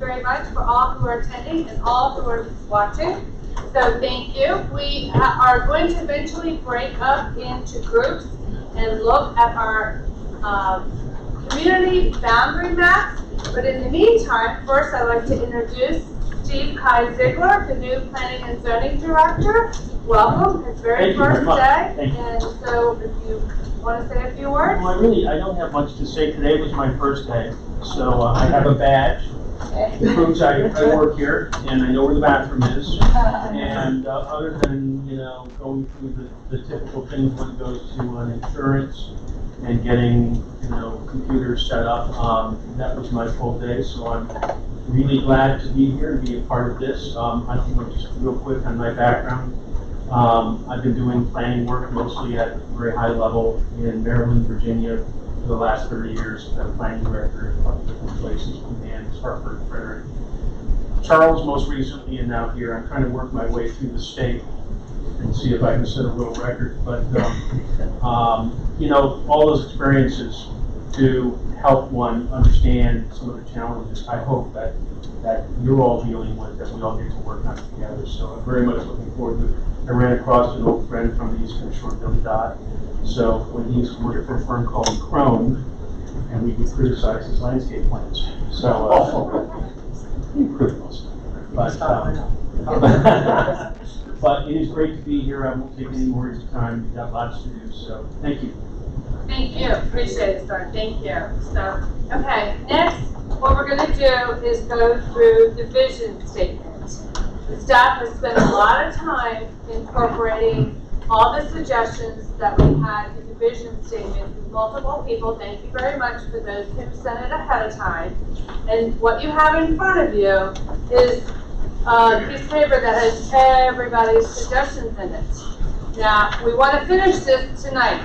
very much for all who are attending and all who are watching. So thank you. We are going to eventually break up into groups and look at our community boundary maps. But in the meantime, first I'd like to introduce Steve Kai Ziegler, the new Planning and Zoning Director. Welcome, his very first day. And so if you want to say a few words? Well, I don't have much to say. Today was my first day, so I have a badge that proves I work here and I know where the bathroom is. And other than, going through the typical things one goes to on insurance and getting, computers set up, that was my full day. So I'm really glad to be here and be a part of this. I don't know, just real quick on my background. I've been doing planning work mostly at a very high level in Maryland, Virginia for the last 30 years. I've been a planning director in a lot of different places, Command, Hartford, Frederick, Charles most recently, and now here. I'm trying to work my way through the state and see if I can set a little record. But, all those experiences to help one understand some of the challenges I hope that you're all dealing with, that we all get to work on together. So I'm very much looking forward to it. I ran across an old friend from the Eastern Shore, Billy Dodd. So when he used to work for a firm called Crone, and we would criticize his landscape plans. So, he improved most of it. But it is great to be here. I won't take any more of your time. We've got lots to do, so thank you. Thank you. Appreciate it, Star. Thank you. So, okay, next, what we're going to do is go through the vision statement. The staff has spent a lot of time incorporating all the suggestions that we had in the vision statement with multiple people. Thank you very much for those who sent it ahead of time. And what you have in front of you is a piece of paper that has everybody's suggestions in it. Now, we want to finish this tonight.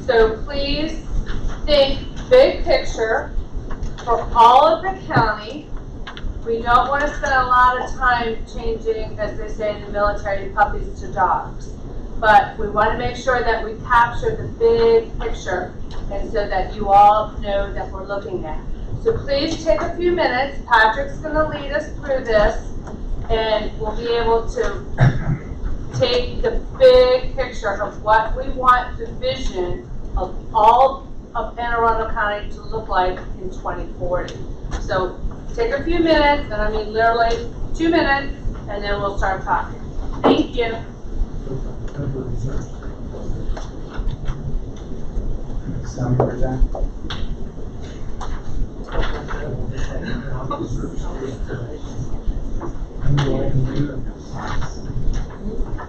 So please think big picture for all of the county. We don't want to spend a lot of time changing, as they say in the military, puppies to dogs. But we want to make sure that we capture the big picture and so that you all know that we're looking at. So please take a few minutes. Patrick's going to lead us through this and we'll be able to take the big picture of what we want the vision of all of Anne Arundel County to look like in 2040. So take a few minutes, and I mean literally 2 minutes, and then we'll start talking. Thank you.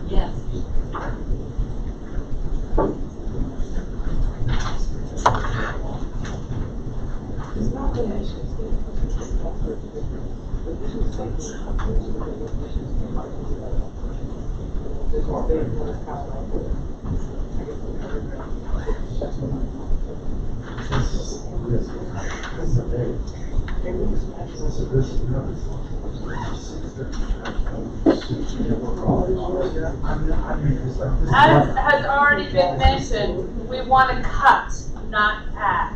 Yes. As has already been mentioned, we want to cut, not add.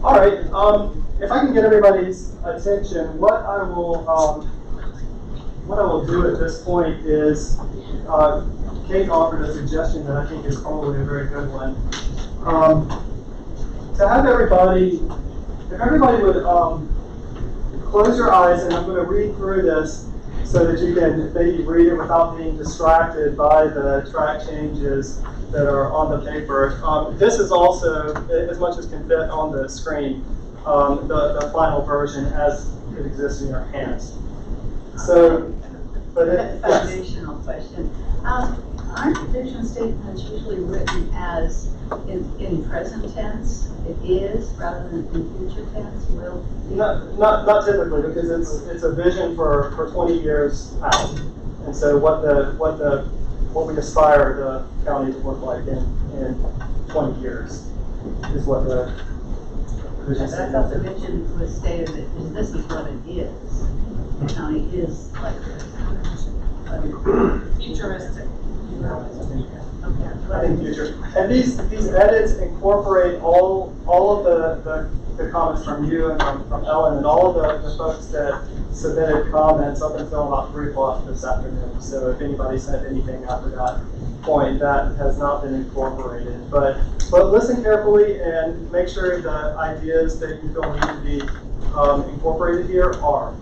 All right. If I can get everybody's attention, what I will do at this point is, Kate offered a suggestion that I think is probably a very good one. To have everybody, if everybody would close your eyes, and I'm going to read through this so that you can maybe read it without being distracted by the track changes that are on the paper. This is also, as much as can fit on the screen, the final version as it exists in your hands. So, but it, foundational question. Aren't vision statements usually written as in present tense? It is rather than in future tense. Will be? not typically, because it's a vision for 20 years out, and so what we aspire the county to look like in 20 years is what the vision I statement. thought the vision was stated that this is what it is. The county is like this. Futuristic. I think future. And these edits incorporate all of the comments from you and from Ellen and all of the folks that submitted comments up until about 3 o'clock this afternoon. So if anybody sent anything after that point, that has not been incorporated. But listen carefully and make sure the ideas that you feel need to be incorporated here are.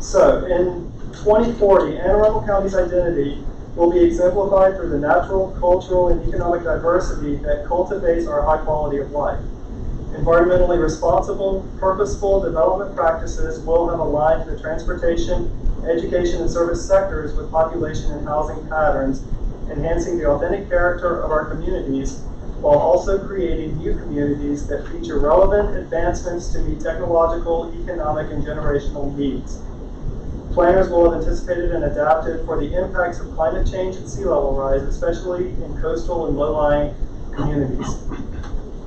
So in 2040, Anne Arundel County's identity will be exemplified through the natural, cultural, and economic diversity that cultivates our high quality of life. Environmentally responsible, purposeful development practices will have aligned the transportation, education, and service sectors with population and housing patterns, enhancing the authentic character of our communities, while also creating new communities that feature relevant advancements to meet technological, economic, and generational needs. Planners will have anticipated and adapted for the impacts of climate change and sea level rise, especially in coastal and low-lying communities.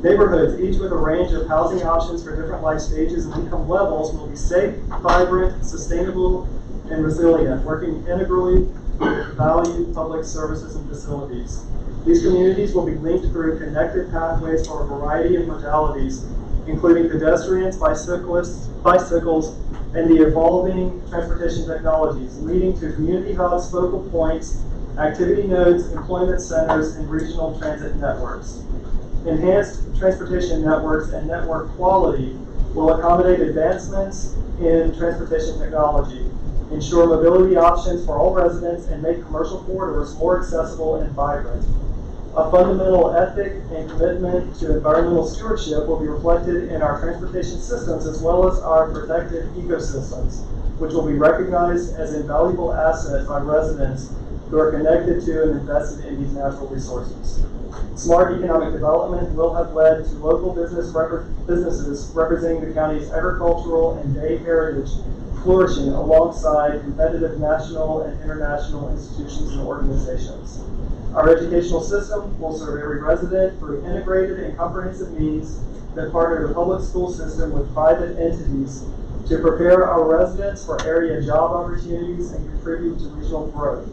Neighborhoods, each with a range of housing options for different life stages and income levels, will be safe, vibrant, sustainable, and resilient, working integrally with valued public services and facilities. These communities will be linked through connected pathways for a variety of modalities, including pedestrians, bicycles, and the evolving transportation technologies, leading to community hubs, focal points, activity nodes, employment centers, and regional transit networks. Enhanced transportation networks and network quality will accommodate advancements in transportation technology, ensure mobility options for all residents, and make commercial corridors more accessible and vibrant. A fundamental ethic and commitment to environmental stewardship will be reflected in our transportation systems as well as our protected ecosystems, which will be recognized as invaluable assets by residents who are connected to and invested in these natural resources. Smart economic development will have led to local businesses representing the county's agricultural and day heritage flourishing alongside competitive national and international institutions and organizations. Our educational system will serve every resident through integrated and comprehensive means that partner the public school system with private entities to prepare our residents for area job opportunities and contribute to regional growth.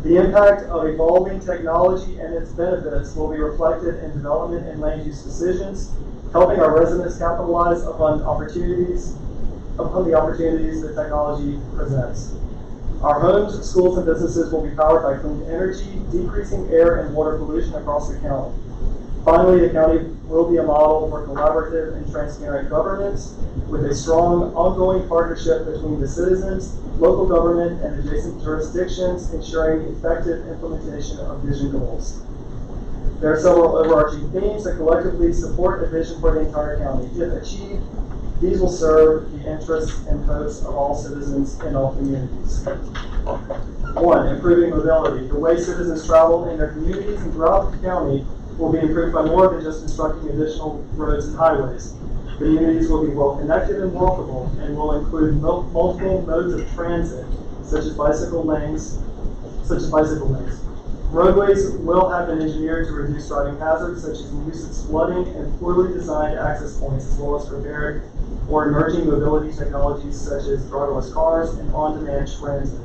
The impact of evolving technology and its benefits will be reflected in development and land use decisions, helping our residents capitalize upon the opportunities that technology presents. Our homes, schools, and businesses will be powered by clean energy, decreasing air and water pollution across the county. Finally, the county will be a model for collaborative and transparent governance with a strong ongoing partnership between the citizens, local government, and adjacent jurisdictions, ensuring effective implementation of vision goals. There are several overarching themes that collectively support the vision for the entire county. If achieved, these will serve the interests and hopes of all citizens in all communities. 1, improving mobility. The way citizens travel in their communities and throughout the county will be improved by more than just constructing additional roads and highways. Communities will be well connected and walkable and will include multiple modes of transit, such as bicycle lanes. Roadways will have been engineered to reduce driving hazards such as nuisance flooding and poorly designed access points, as well as prepared for emerging mobility technologies such as driverless cars and on-demand transit.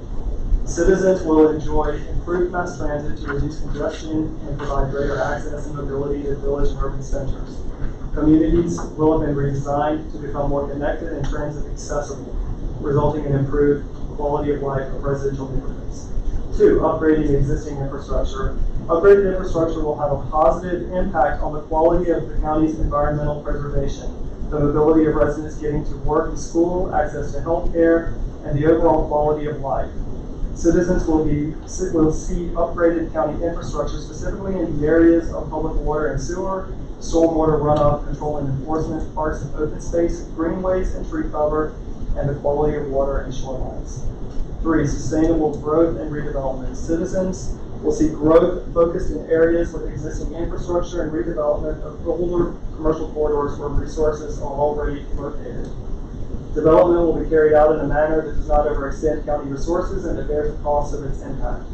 Citizens will enjoy improved mass transit to reduce congestion and provide greater access and mobility to village and urban centers. Communities will have been redesigned to become more connected and transit accessible, resulting in improved quality of life of residential neighborhoods. 2, upgrading existing infrastructure. Upgraded infrastructure will have a positive impact on the quality of the county's environmental preservation, the mobility of residents getting to work and school, access to health care, and the overall quality of life. Citizens will see upgraded county infrastructure specifically in the areas of public water and sewer, stormwater runoff control and enforcement, parks and open space, greenways and tree cover, and the quality of water and shorelines. 3, sustainable growth and redevelopment. Citizens will see growth focused in areas with existing infrastructure and redevelopment of older commercial corridors where resources are already located. Development will be carried out in a manner that does not overextend county resources and that bears the cost of its impact.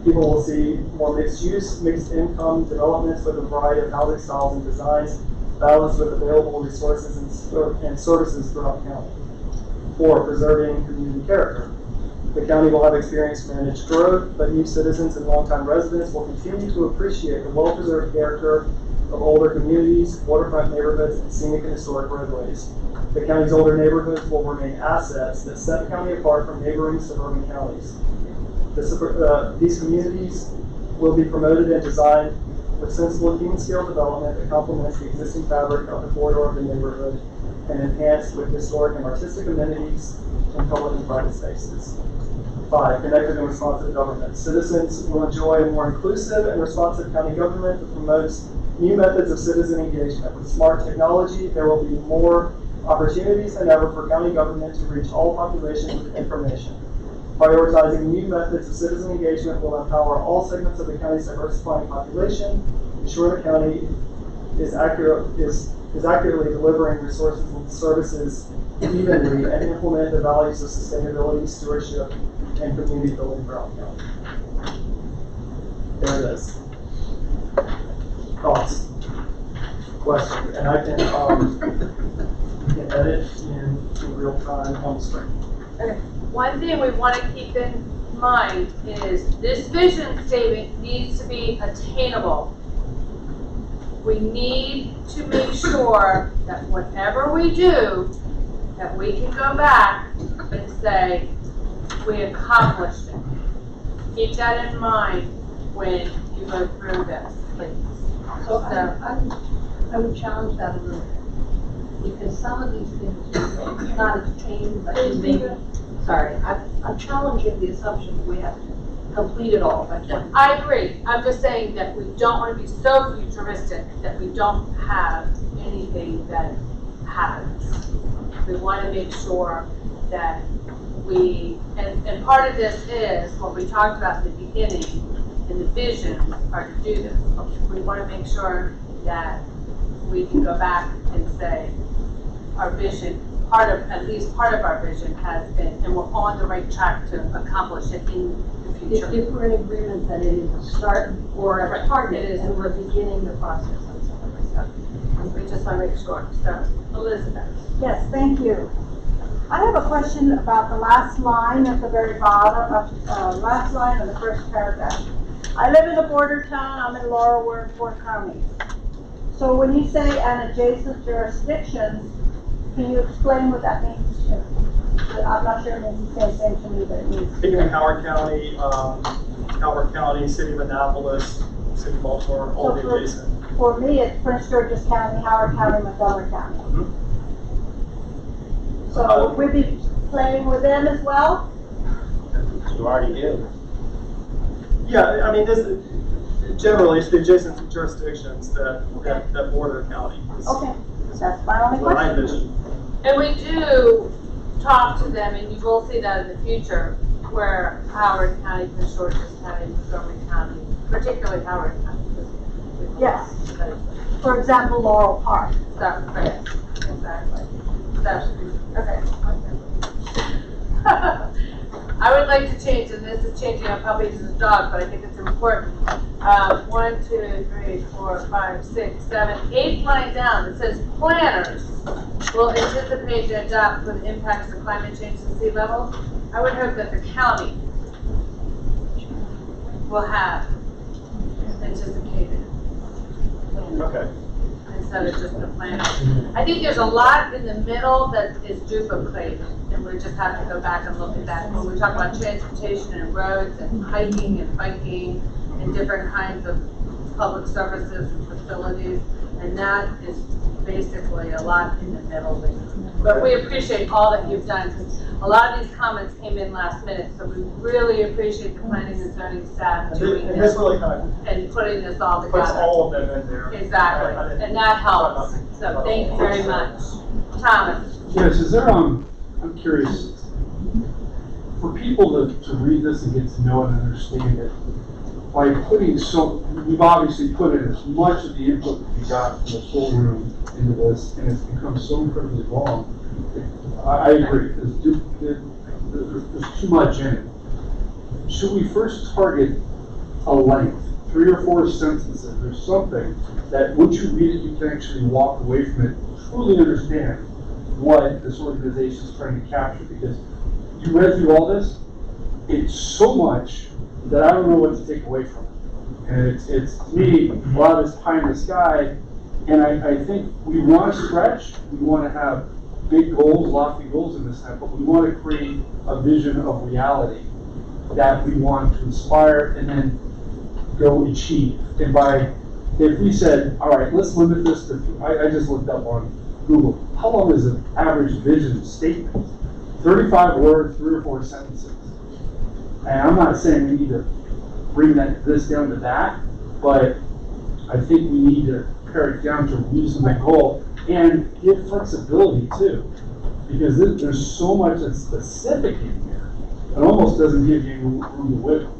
People will see more mixed use, mixed income developments with a variety of housing styles and designs, balanced with available resources and services throughout the county. 4, preserving community character. The county will have experienced managed growth, but new citizens and longtime residents will continue to appreciate the well-preserved character of older communities, waterfront neighborhoods, and scenic and historic roadways. The county's older neighborhoods will remain assets that set the county apart from neighboring suburban counties. These communities will be promoted and designed with sensible human-scale development that complements the existing fabric of the corridor of the neighborhood and enhanced with historic and artistic amenities in public and private spaces. 5, connected and responsive government. Citizens will enjoy a more inclusive and responsive county government that promotes new methods of citizen engagement. With smart technology, there will be more opportunities than ever for county government to reach all populations with information. Prioritizing new methods of citizen engagement will empower all segments of the county's diversifying population, ensure the county is accurately delivering resources and services evenly, and implement the values of sustainability, stewardship, and community building throughout the county. There it is. Thoughts? Questions? And I can edit in real time on the screen. Okay. One thing we want to keep in mind is this vision statement needs to be attainable. We need to make sure that whatever we do, that we can go back and say, we accomplished it. Keep that in mind when you go through this, please. So I would challenge that a little bit, because some of these things are not attained, but maybe, sorry, I'm challenging the assumption that we have to complete it all by 20. I agree. I'm just saying that we don't want to be so futuristic that we don't have anything that happens. We want to make sure that and part of this is what we talked about at the beginning, and the vision are to do this. We want to make sure that we can go back and say our vision, at least part of our vision has been, and we're on the right track to accomplish it in the future. If we're in agreement that it is a start or a target, and we're beginning the process on some of this stuff. We just want to make sure. So, Elizabeth. Yes, thank you. I have a question about the last line at the very bottom of last line of the first paragraph. I live in a border town. I'm in Laurel. We're in Fort County. So when you say an adjacent jurisdictions, can you explain what that means? I'm not sure it means the same thing to me, but it means. Thinking of Howard County, City of Annapolis, City of Baltimore, all the adjacent. For me, it's Prince George's County, Howard County, Montgomery County. Mm-hmm. So we'd be playing with them as well? You already do. Yeah, I mean, generally it's the adjacent jurisdictions that border the county. Okay, that's my only What I question. envision. And we do talk to them, and you will see that in the future, where Howard County, Prince George's County, Montgomery County, particularly Howard County. Yes. For example, Laurel Park. So, right, exactly. So, okay. I would like to change, and this is changing on Puppy to the Dog, but I think it's important. 1, 2, 3, 4, 5, 6, 7, 8th line down, it says planners will anticipate and adapt with impacts of climate change and sea level. I would hope that the county will have anticipated Okay. instead of just the planner. I think there's a lot in the middle that is duplicated, and we just have to go back and look at that. When we talk about transportation and roads and hiking and biking and different kinds of public services and facilities, and that is basically a lot in the middle there. But we appreciate all that you've done, because a lot of these comments came in last minute, so we really appreciate the planning and zoning staff doing And this this really kind of and putting this all puts together. all of them in there. Exactly, and that helps. So thank you very much. Thomas? Yes, is there, I'm curious, for people to read this and get to know it and understand it, by putting we've obviously put in as much of the input that we got from the full room into this, and it's become so incredibly long. I agree, there's too much in it. Should we first target a length, 3 or 4 sentences, or something that once you read it, you can actually walk away from it, truly understand what this organization is trying to capture? Because you read through all this, it's so much that I don't know what to take away from it. And it's to me, a lot of this pie in the sky, and I think we want to stretch, we want to have big goals, lofty goals in this time, but we want to create a vision of reality that we want to inspire and then go achieve. And if we said, all right, let's limit this to, I just looked up on Google, how long is an average vision statement? 35 words, 3 or 4 sentences. And I'm not saying we need to bring this down to that, but I think we need to pare it down to a reasonable goal and give flexibility too. Because there's so much that's specific in here, it almost doesn't give you room to wiggle.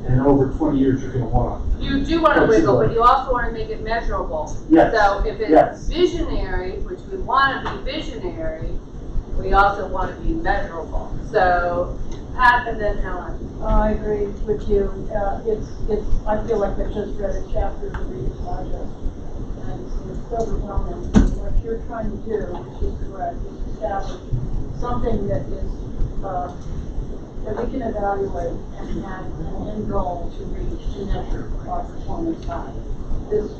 And over 20 years, you're going to want to. You do want to wiggle, but you also want to make it measurable. Yes. So if it's Yes. visionary, which we want to be visionary, we also want to be measurable. So Pat and then Helen. I agree with you. I feel like I just read a chapter of the Reader's Digest. And it's overwhelming. What you're trying to do, which is correct, is establish something that is, that we can evaluate and have an end goal to reach to measure our performance by. This is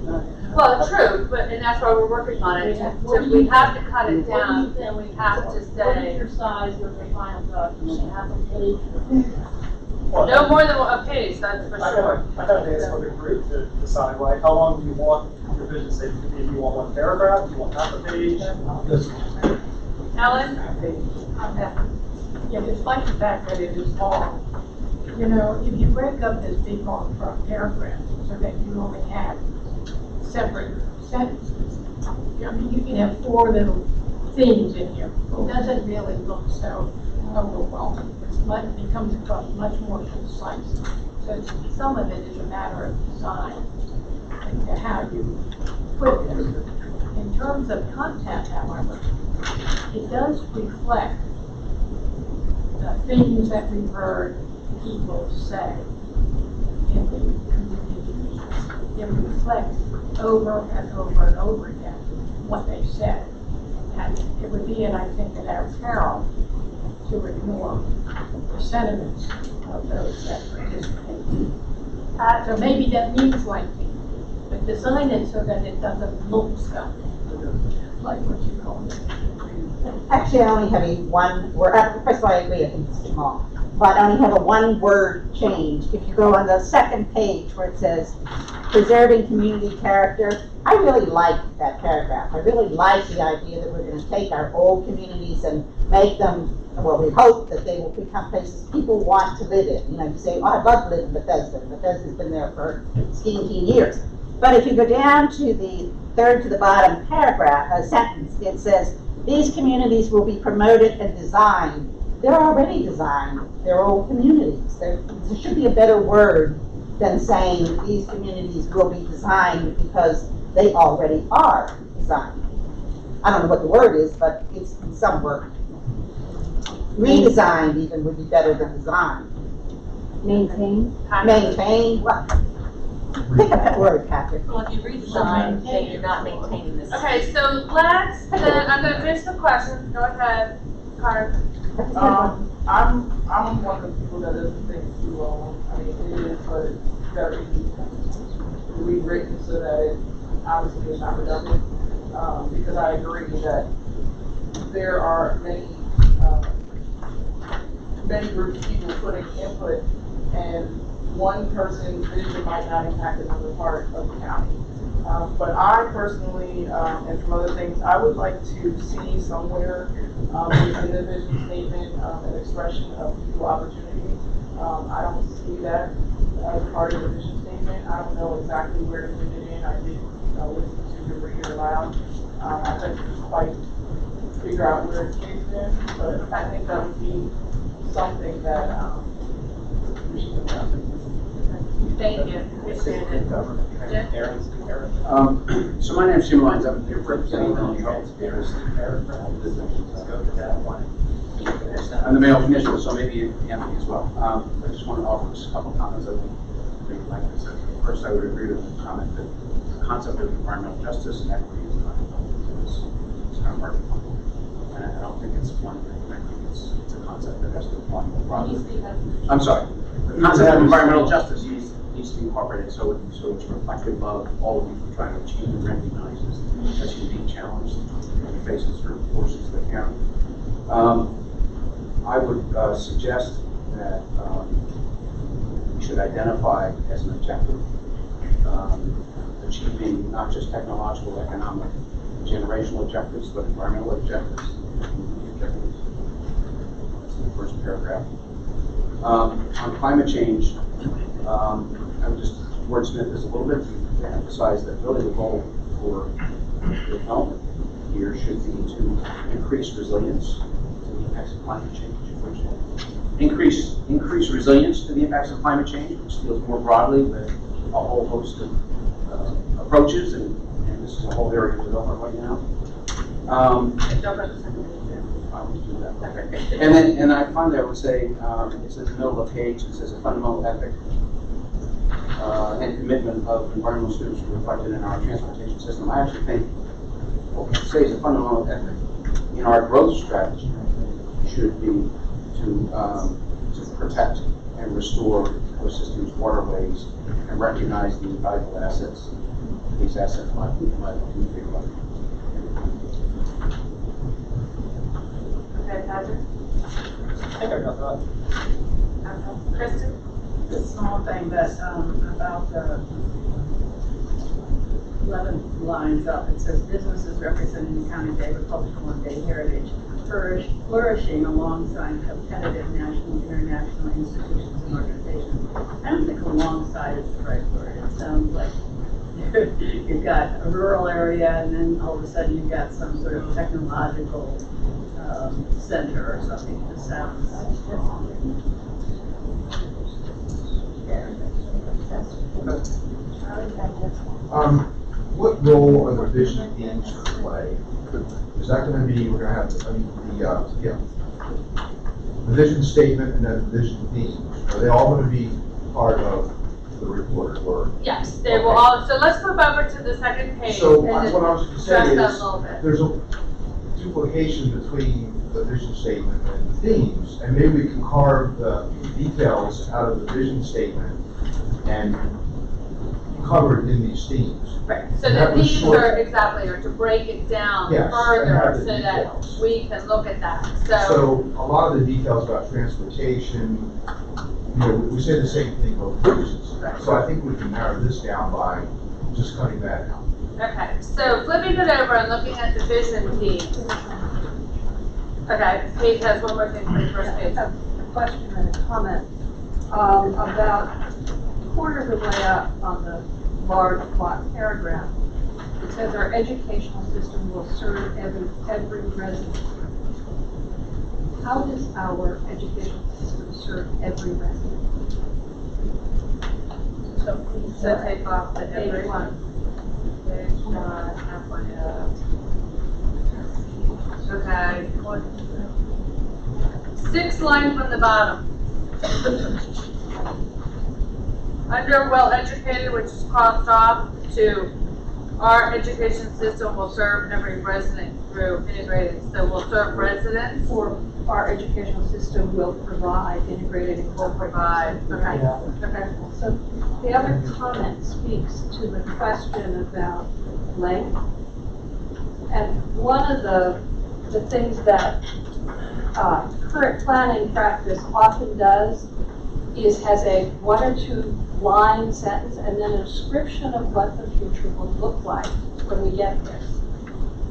not it. Well, true, and that's why we're working on it. We have to cut it down, and we have to What is say your size of the final document? Half a page? no more than a page, that's for sure. I kind of think it's for the group to decide, right? How long do you want your vision statement to be? Do you want 1 paragraph? Do you want half a page? Helen? Yeah, despite the fact that it is long, you know, if you break up this big long paragraph so that you only have separate sentences, I mean, you can have 4 little things in here. It doesn't really look so overwhelming. It becomes across much more concise. So some of it is a matter of design and how you put this. In terms of content, however, it does reflect things that we've heard people say in the community. It reflects over and over and over again what they said. And it would be, and I think, in our peril to ignore the sentiments of those that participate. So maybe that means lengthy, but design it so that it doesn't look stuffy, like what you call it. Actually, I only have a one word, first of all, I agree, I think it's too long. But I only have a 1-word change. If you go on the second page where it says, preserving community character, I really like that paragraph. I really like the idea that we're going to take our old communities and make them, well, we hope that they will become places people want to live in. You know, you say, oh, I'd love to live in Bethesda. Bethesda's been there for 17 years. But if you go down to the third to the bottom paragraph, a sentence, it says, these communities will be promoted and designed. They're already designed. They're old communities. There should be a better word than saying these communities will be designed because they already are designed. I don't know what the word is, but it's some word. redesigned even would be better than design. Maintain. Maintain, well, pick up that word, Patrick. Well, if you redesign, then you're not maintaining this. Okay, so let's, I'm gonna finish the questions, go ahead, Carter. I'm one of the people that doesn't think too long. I mean, it is, but it's very rewritten so that it obviously is not redundant. Because I agree that there are many groups of people putting input, and one person's vision might not impact another part of the county. But I personally, and from other things, I would like to see somewhere in the vision statement an expression of equal opportunity. I don't see that as part of the vision statement. I don't know exactly where to put it in. I did listen to you read it aloud. I couldn't quite figure out where it came in, but I think that would be something that we should think about. Thank you, appreciate it. So my name's Jim Lyons, I'm here representing the Transparency. I'm the mail commissioner, so maybe Anthony as well. I just want to offer just a couple comments I think like I said. First, I would agree with the comment that the concept of environmental justice and equity is not it's kind of hard to find. And I don't think it's one thing. I think it's a concept that has to apply more broadly. I'm sorry. The concept of environmental justice needs to be incorporated so it's reflective of all of you trying to achieve and recognize this unique challenge that we face in certain portions of the county. I would suggest that we should identify as an objective achieving not just technological, economic, generational objectives, but environmental objectives. That's in the first paragraph. On climate change, I would just wordsmith this a little bit to emphasize that really the goal for the development here should be to increase resilience to the impacts of climate change, which increase resilience to the impacts of climate change, which deals more broadly with a whole host of approaches, and this is a whole area of development right now. I would do that. Okay. And I finally I would say it's in the middle of the page. It says a fundamental ethic and commitment of environmental stewardship reflected in our transportation system. I actually think what we say is a fundamental ethic in our growth strategy should be to protect and restore ecosystems, waterways, and recognize the valuable assets these assets might be figured out. Okay, Patrick? I think I got that. Kristen? The small thing that, about the 11 lines up, it says businesses representing the county's agricultural and day heritage flourishing alongside competitive national and international institutions and organizations. I don't think alongside is the right word. It sounds like you've got a rural area and then all of a sudden you've got some sort of technological center or something. It just sounds what role are the vision themes going to play? Is that going to be, we're going to have, the vision statement and then the vision themes. Are they all going to be part of the report or? Yes, they will all, so let's flip over to the second page. So and what I was going to say address that a is, little bit. there's a duplication between the vision statement and the themes, and maybe we can carve the details out of the vision statement and cover it in these themes. Right, so And the that was themes short. are exactly, or to break it down Yes, and further have the so that details. we can look at that. So a lot of the details about transportation, we say the same thing about purchases. So I think we can narrow this down by just cutting that out. Okay, so flipping it over and looking at the vision themes. Okay, Kate has one more thing for the first page. I have a question and a comment about a quarter of the way up on the large block paragraph. It says our educational system will serve every resident. How does our educational system serve every resident? So take off the Page every one. Page one, halfway up. Okay. 6th line from the bottom. Under well-educated, which is crossed off, to our education system will serve every resident through integrated. So we'll serve residents. Or our educational system will provide integrated and Provide. Okay. Okay. So the other comment speaks to the question about length. And one of the things that current planning practice often does is has a 1 or 2 line sentence and then a description of what the future will look like when we get there.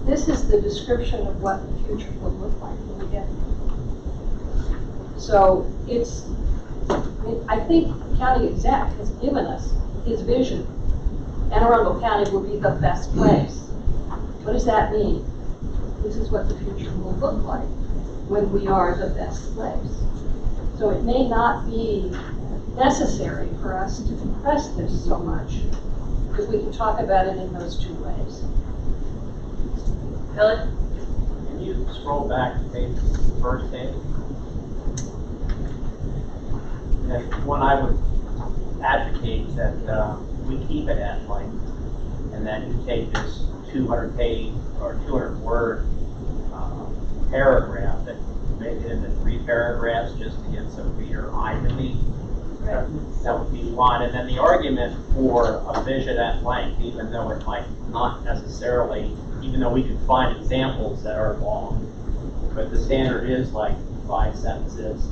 This is the description of what the future will look like when we get there. So I think county exec has given us his vision. Anne Arundel County will be the best place. What does that mean? This is what the future will look like when we are the best place. So it may not be necessary for us to compress this so much, because we can talk about it in those 2 ways. Billy? Can you scroll back to the first page? And one I would advocate that we keep it at length, and then you take this 200-page or 200-word paragraph that make it into 3 paragraphs just to get some reader eye relief. That would be one. And then the argument for a vision at length, even though it might not necessarily, even though we can find examples that are long, but the standard is like 5 sentences.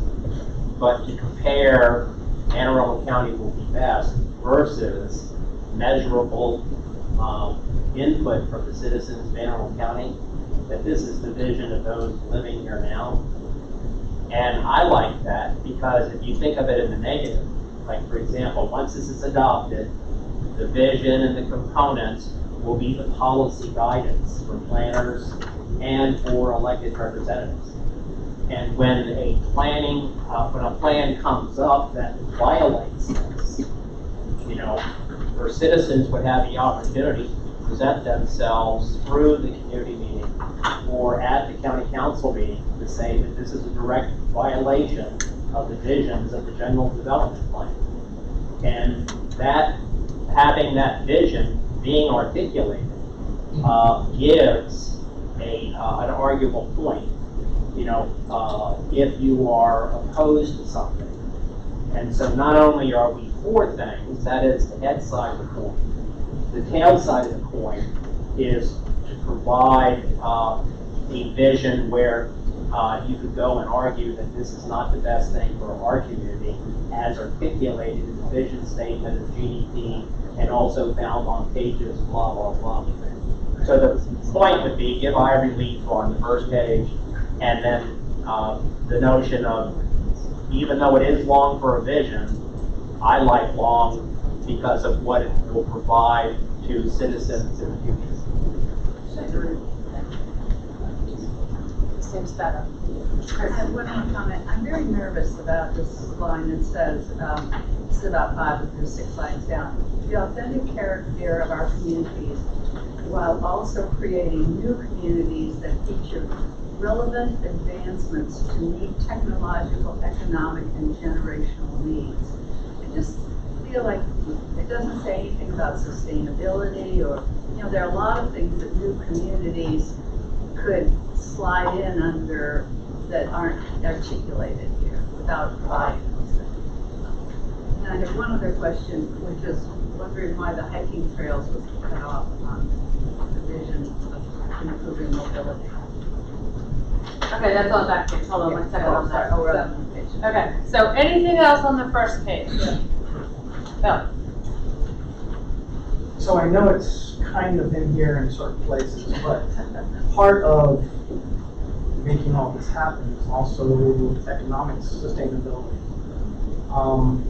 But to compare Anne Arundel County will be best versus measurable input from the citizens of Anne Arundel County, that this is the vision of those living here now. And I like that because if you think of it in the negative, like for example, once this is adopted, the vision and the components will be the policy guidance for planners and for elected representatives. And when a plan comes up that violates this, you know, where citizens would have the opportunity to present themselves through the community meeting or at the county council meeting to say that this is a direct violation of the visions of the general development plan. And that, having that vision being articulated, gives an arguable point, you know, if you are opposed to something. And so not only are we for things, that is the head side of the coin, the tail side of the coin is to provide a vision where you could go and argue that this is not the best thing for our community as articulated in the vision statement of GDP and also found on pages blah, blah, blah. So the point would be give eye relief on the first page, and then the notion of, even though it is long for a vision, I like long because of what it will provide to citizens in the future. Seems better. I have one more comment. I'm very nervous about this line that says, this is about 5 of the 6 lines down. The authentic character of our communities, while also creating new communities that feature relevant advancements to meet technological, economic, and generational needs. I just feel like it doesn't say anything about sustainability or, you know, there are a lot of things that new communities could slide in under that aren't articulated here without providing those things. And I have one other question, which is wondering why the hiking trails was cut off on the vision of improving mobility. Okay, that's on that page. Hold on one second on that. Oh, we're on the page. Okay, so anything else on the first page? Bill? So I know it's kind of in here in certain places, but part of making all this happen is also economic sustainability.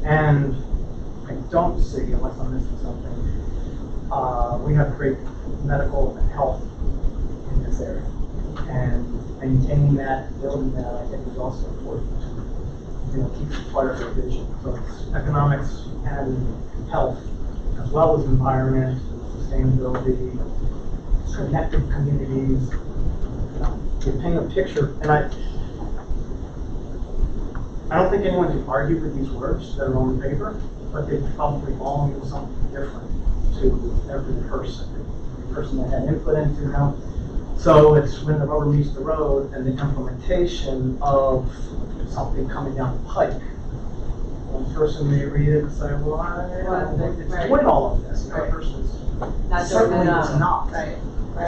And I don't see, unless I'm missing something, we have great medical and health in this area. And maintaining that, building that, I think is also important to, you know, keep part of our vision. So it's economics and health, as well as environment, sustainability, connected communities. You paint a picture, and I don't think anyone can argue with these words that are on the paper, but they probably all mean something different to every person that had input into them. So it's when the rubber meets the road and the implementation of something coming down the pike. One person may read it and say, well, I don't think it's doing all of this. Another person's certainly it's not. Right.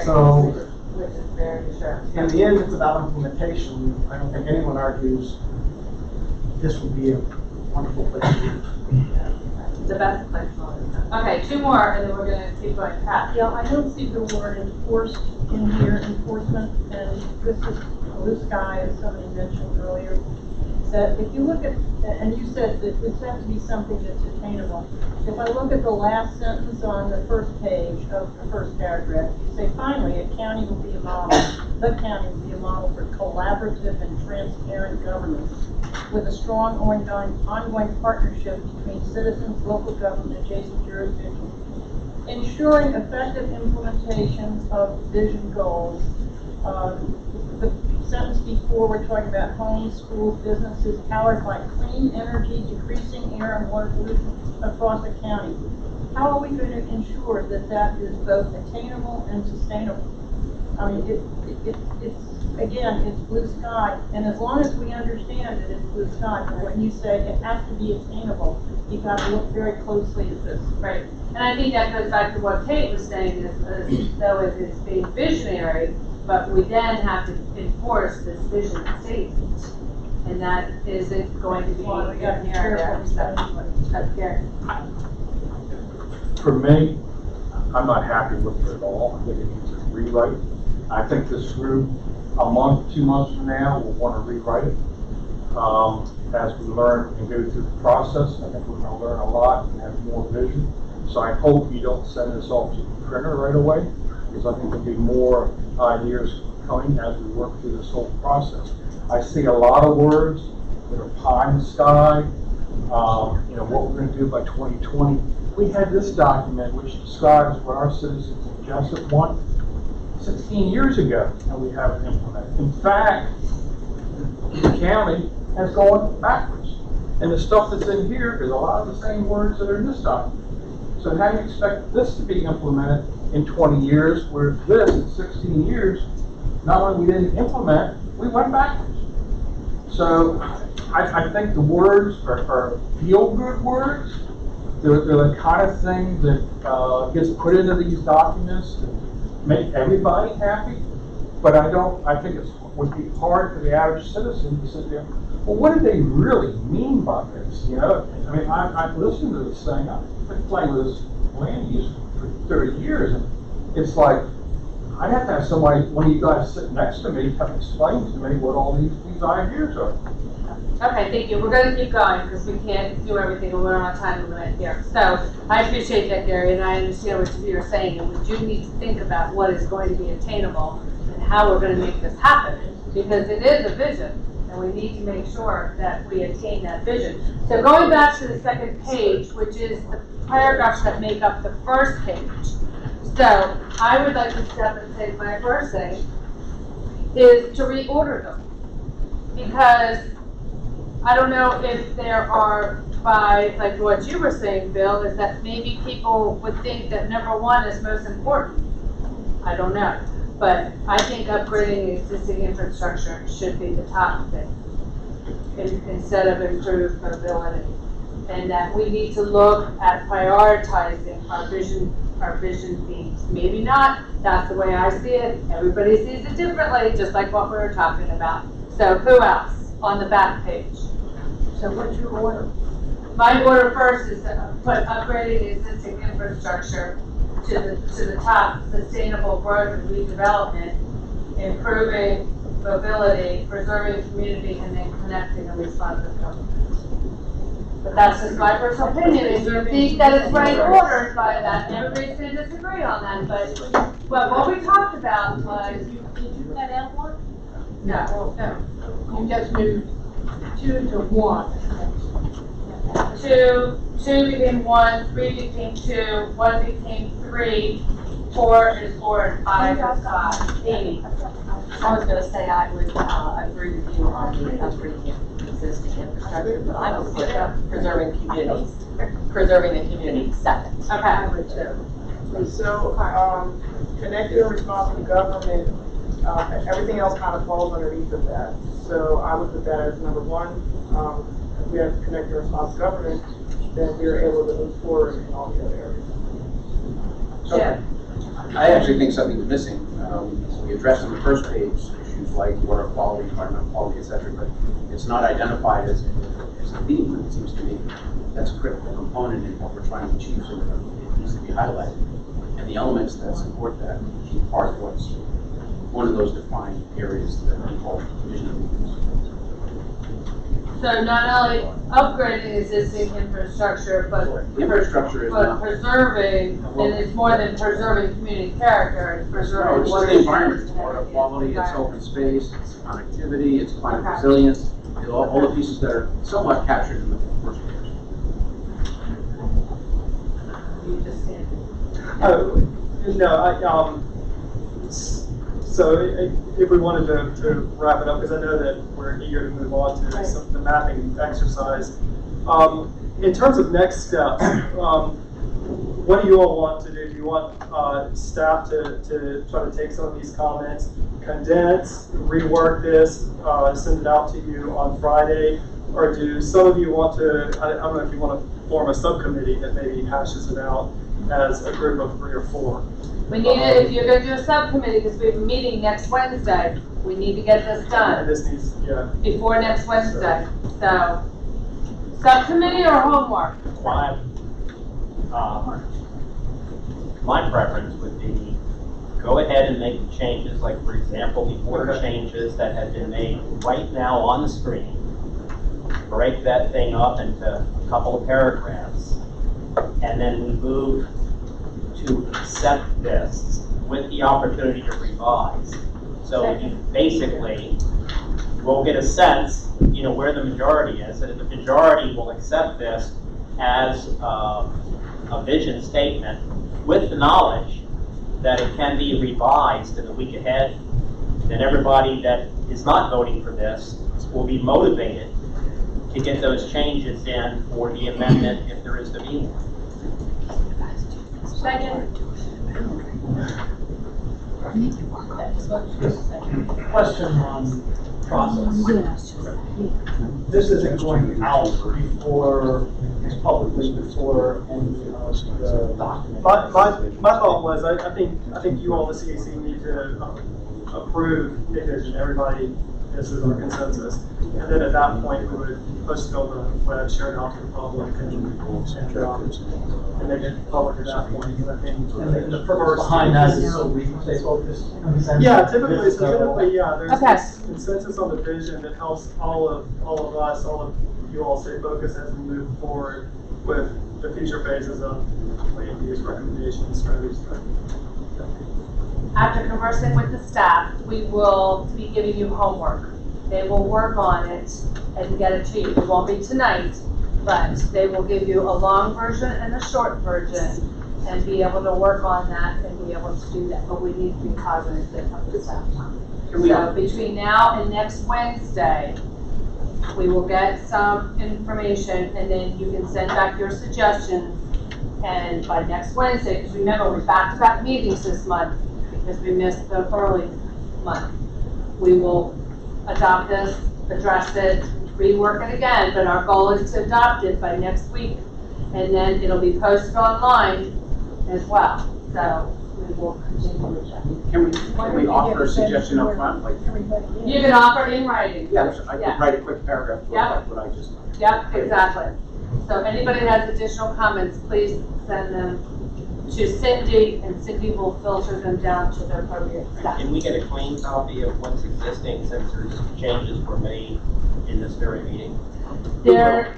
So, Which is very sure. in the end, it's about implementation. I don't think anyone argues this would be a wonderful place to live. The best place to live. Okay, two more, and then we're gonna keep going. Pat? Yeah, I don't see the word enforced in here, enforcement, and this is blue sky, as somebody mentioned earlier. That if you look at, and you said that it's meant to be something that's attainable. If I look at the last sentence on the first page of the first paragraph, you say, finally, a county will be a model, the county will be a model for collaborative and transparent governance with a strong ongoing partnership between citizens, local government, adjacent jurisdictions, ensuring effective implementation of vision goals. The sentence before, we're talking about homes, schools, businesses powered by clean energy, decreasing air and water pollution across the county. How are we going to ensure that that is both attainable and sustainable? I mean, it's blue sky, and as long as we understand that it's blue sky, but when you say it has to be attainable, you've got to look very closely at this. Right. And I think that goes back to what Kate was saying, is though it is being visionary, but we then have to enforce this vision statement. And that isn't going to be Well, we gotta be inherent there. careful. So, that's Gary. For me, I'm not happy with it at all. I think it needs a rewrite. I think this group, a month, 2 months from now, will want to rewrite it. As we learn and go through the process, I think we're going to learn a lot and have more vision. So I hope you don't send this off to the printer right away, because I think there'll be more ideas coming as we work through this whole process. I see a lot of words that are pie in the sky. What we're going to do by 2020. We had this document which describes what our citizens of Jessup want 16 years ago, and we haven't implemented. In fact, the county has gone backwards. And the stuff that's in here is a lot of the same words that are in this document. So how do you expect this to be implemented in 20 years, where this in 16 years, not only we didn't implement, we went backwards. So I think the words are feel-good words. They're the kind of thing that gets put into these documents to make everybody happy. But I think it would be hard for the average citizen to sit there, well, what do they really mean by this? I mean, I've listened to this thing. I've been playing with this land use for 30 years. And it's like, I'd have to have somebody, one of you guys sit next to me, have explain to me what all these ideas are. Okay, thank you. We're going to keep going because we can't do everything and we're on a time limit here. So I appreciate that, Gary, and I understand what you're saying. And we do need to think about what is going to be attainable and how we're going to make this happen, because it is a vision and we need to make sure that we attain that vision. So going back to the second page, which is the paragraphs that make up the first page. So I would like to step and say my first thing is to reorder them, because I don't know if there are, by like what you were saying, Bill, is that maybe people would think that number one is most important. I don't know. But I think upgrading existing infrastructure should be the top thing instead of improved mobility. And that we need to look at prioritizing our vision themes. Maybe not, that's the way I see it. Everybody sees it differently, just like what we were talking about. So who else on the back page? So what's your order? My order first is to put upgrading existing infrastructure to the top, sustainable growth and redevelopment, improving mobility, preserving community, and then connecting and responsive government. But that's just my personal opinion. If you think that it's right ordered by that, everybody's going to disagree on that. But what we talked about was, Did you cut out one? no. You just moved 2 to 1. 2 became 1, 3 became 2, 1 became 3, 4 is 4, and 5 is 5. Amy. I was going to say I would agree with you on the upgrading existing infrastructure. But I would put preserving the community second. Okay. I would too. So, connected and responsible government, everything else kind of falls underneath of that. So I would put that as number one. If we have connected and responsible government, then we're able to move forward in all the other areas. Yeah. I actually think something's missing. We addressed on the first page issues like water quality, environmental quality, et cetera, but it's not identified as a theme, and it seems to me that's a critical component in what we're trying to achieve, so it needs to be highlighted. And the elements that support that keep part of what's one of those defined areas that we call vision. So not only upgrading existing infrastructure, but Infrastructure is not. preserving, and it's more than preserving community character, it's No, preserving it's what just is. the environment, it's water quality, it's open space, it's connectivity, it's climate resilience, all the pieces that are somewhat captured in the first page. You just said. No, so if we wanted to wrap it up, because I know that we're eager to move on to some of the mapping exercise. In terms of next steps, what do you all want to do? Do you want staff to try to take some of these comments, condense, rework this, send it out to you on Friday? Or do some of you want to, I don't know if you want to form a subcommittee that maybe hashes it out as a group of 3 or 4? We need it, if you're gonna do a subcommittee, because we have a meeting next Wednesday, we need to get this And done this needs, yeah. before next Wednesday. So, subcommittee or homework? My preference would be go ahead and make the changes, like for example, the order changes that have been made right now on the screen. Break that thing up into a couple of paragraphs, and then we move to accept this with the opportunity to revise. So you basically will get a sense, where the majority is, and the majority will accept this as a vision statement with the knowledge that it can be revised in the week ahead. Then everybody that is not voting for this will be motivated to get those changes in for the amendment if there is to be one. Second. Question on process. This isn't going out before, publicly before any of the documents. My thought was, I think you all, the CAC, need to approve a vision. Everybody, this is our consensus. And then at that point, we would post it on the web, share it out to the public, and make it public at that point. Because I think the first Behind that is so we stay focused. yeah, typically, yeah. There's Okay. this consensus on the vision that helps all of us, all of you all stay focused as we move forward with the future phases of land use recommendations, strategies. After conversing with the staff, we will be giving you homework. They will work on it and get it to you. It won't be tonight, but they will give you a long version and a short version and be able to work on that and be able to do that. But we need to be cognizant of the staff time. So between now and next Wednesday, we will get some information and then you can send back your suggestions. And by next Wednesday, because remember, we're back-to-back meetings this month because we missed the early month. We will adopt this, address it, rework it again, but our goal is to adopt it by next week. And then it'll be posted online as well. So we will continue with that. Can we offer a suggestion up front, like? You can offer it in writing. Yeah, I could write a quick paragraph for Yeah. like what I just. Yep, exactly. So anybody that has additional comments, please send them to Cindy, and Cindy will filter them down to the appropriate staff. Can we get a clean copy of what's existing since there's changes were made in this very meeting? There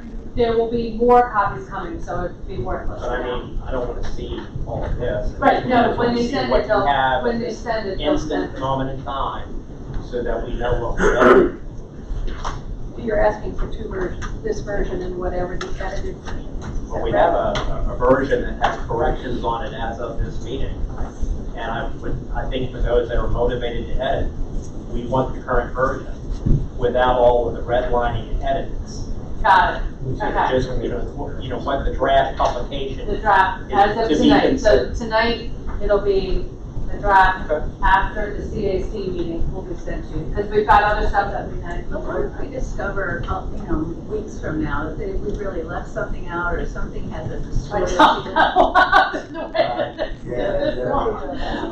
will be more copies coming, so it'd be worthless. But I mean, I don't want to see all of this. Right, no, I just when wanna they see send what it, you they'll, have when they send it, they'll send instant it. moment in time, so that we know what we're doing. You're asking for 2 versions, this version and whatever the edited version is. Is Well, that we right? have a version that has corrections on it as of this meeting. And I think for those that are motivated to edit, we want the current version without all of the redlining and edits. Got it. So Okay. just, what the draft publication. The draft, is as of to be tonight, considered. so tonight, it'll be the draft Okay. after the CAC meeting will be sent to you, because we've got other stuff that we had. What if we discover, weeks from now, that we really left something out, or something has a I distorted. don't know.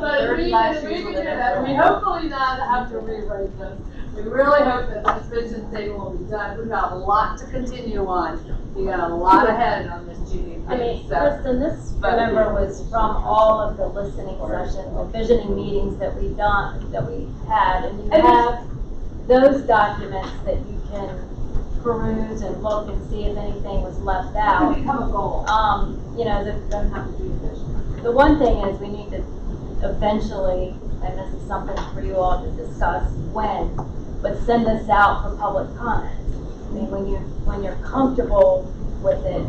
But we Last can year's do were the that, we hopefully not have to rewrite this. We really hope that this vision statement will be done, we've got a lot to continue on, we got a lot ahead on this GDP. I mean, so. listen, this, remember, was from all of the listening sessions, the visioning meetings that we've done, that we had, and you And have those documents that you can peruse and look and see if anything was left It out. can become a goal. That don't have to do with vision. The one thing is we need to eventually, and this is something for you all to discuss when, but send this out for public comment. I mean, when you're comfortable with it,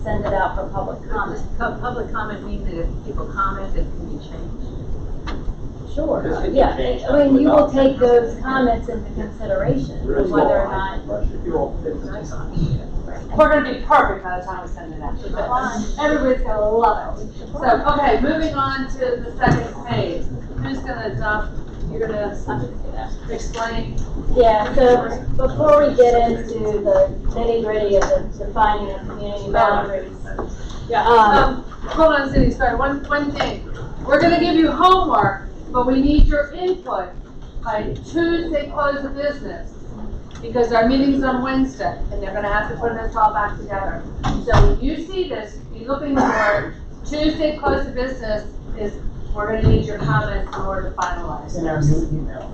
send it out for public comment. Public comment mean that if people comment, it can be changed. Sure, This can be yeah, changed I mean, you will without- take those comments into consideration, whether or not. We're gonna be perfect by the time we send it out. Everybody's gonna love it. So, okay, moving on to the second page. Who's gonna jump? You're gonna explain? Yeah, so before we get into the nitty gritty of the defining of community boundaries. Yeah, Um, hold on, Cindy, sorry, one thing. We're gonna give you homework, but we need your input by Tuesday, close of business. Because our meeting's on Wednesday, and they're gonna have to put this all back together. So when you see this, be looking for Tuesday, close of business is, we're gonna need your comments in order to finalize. In our new email.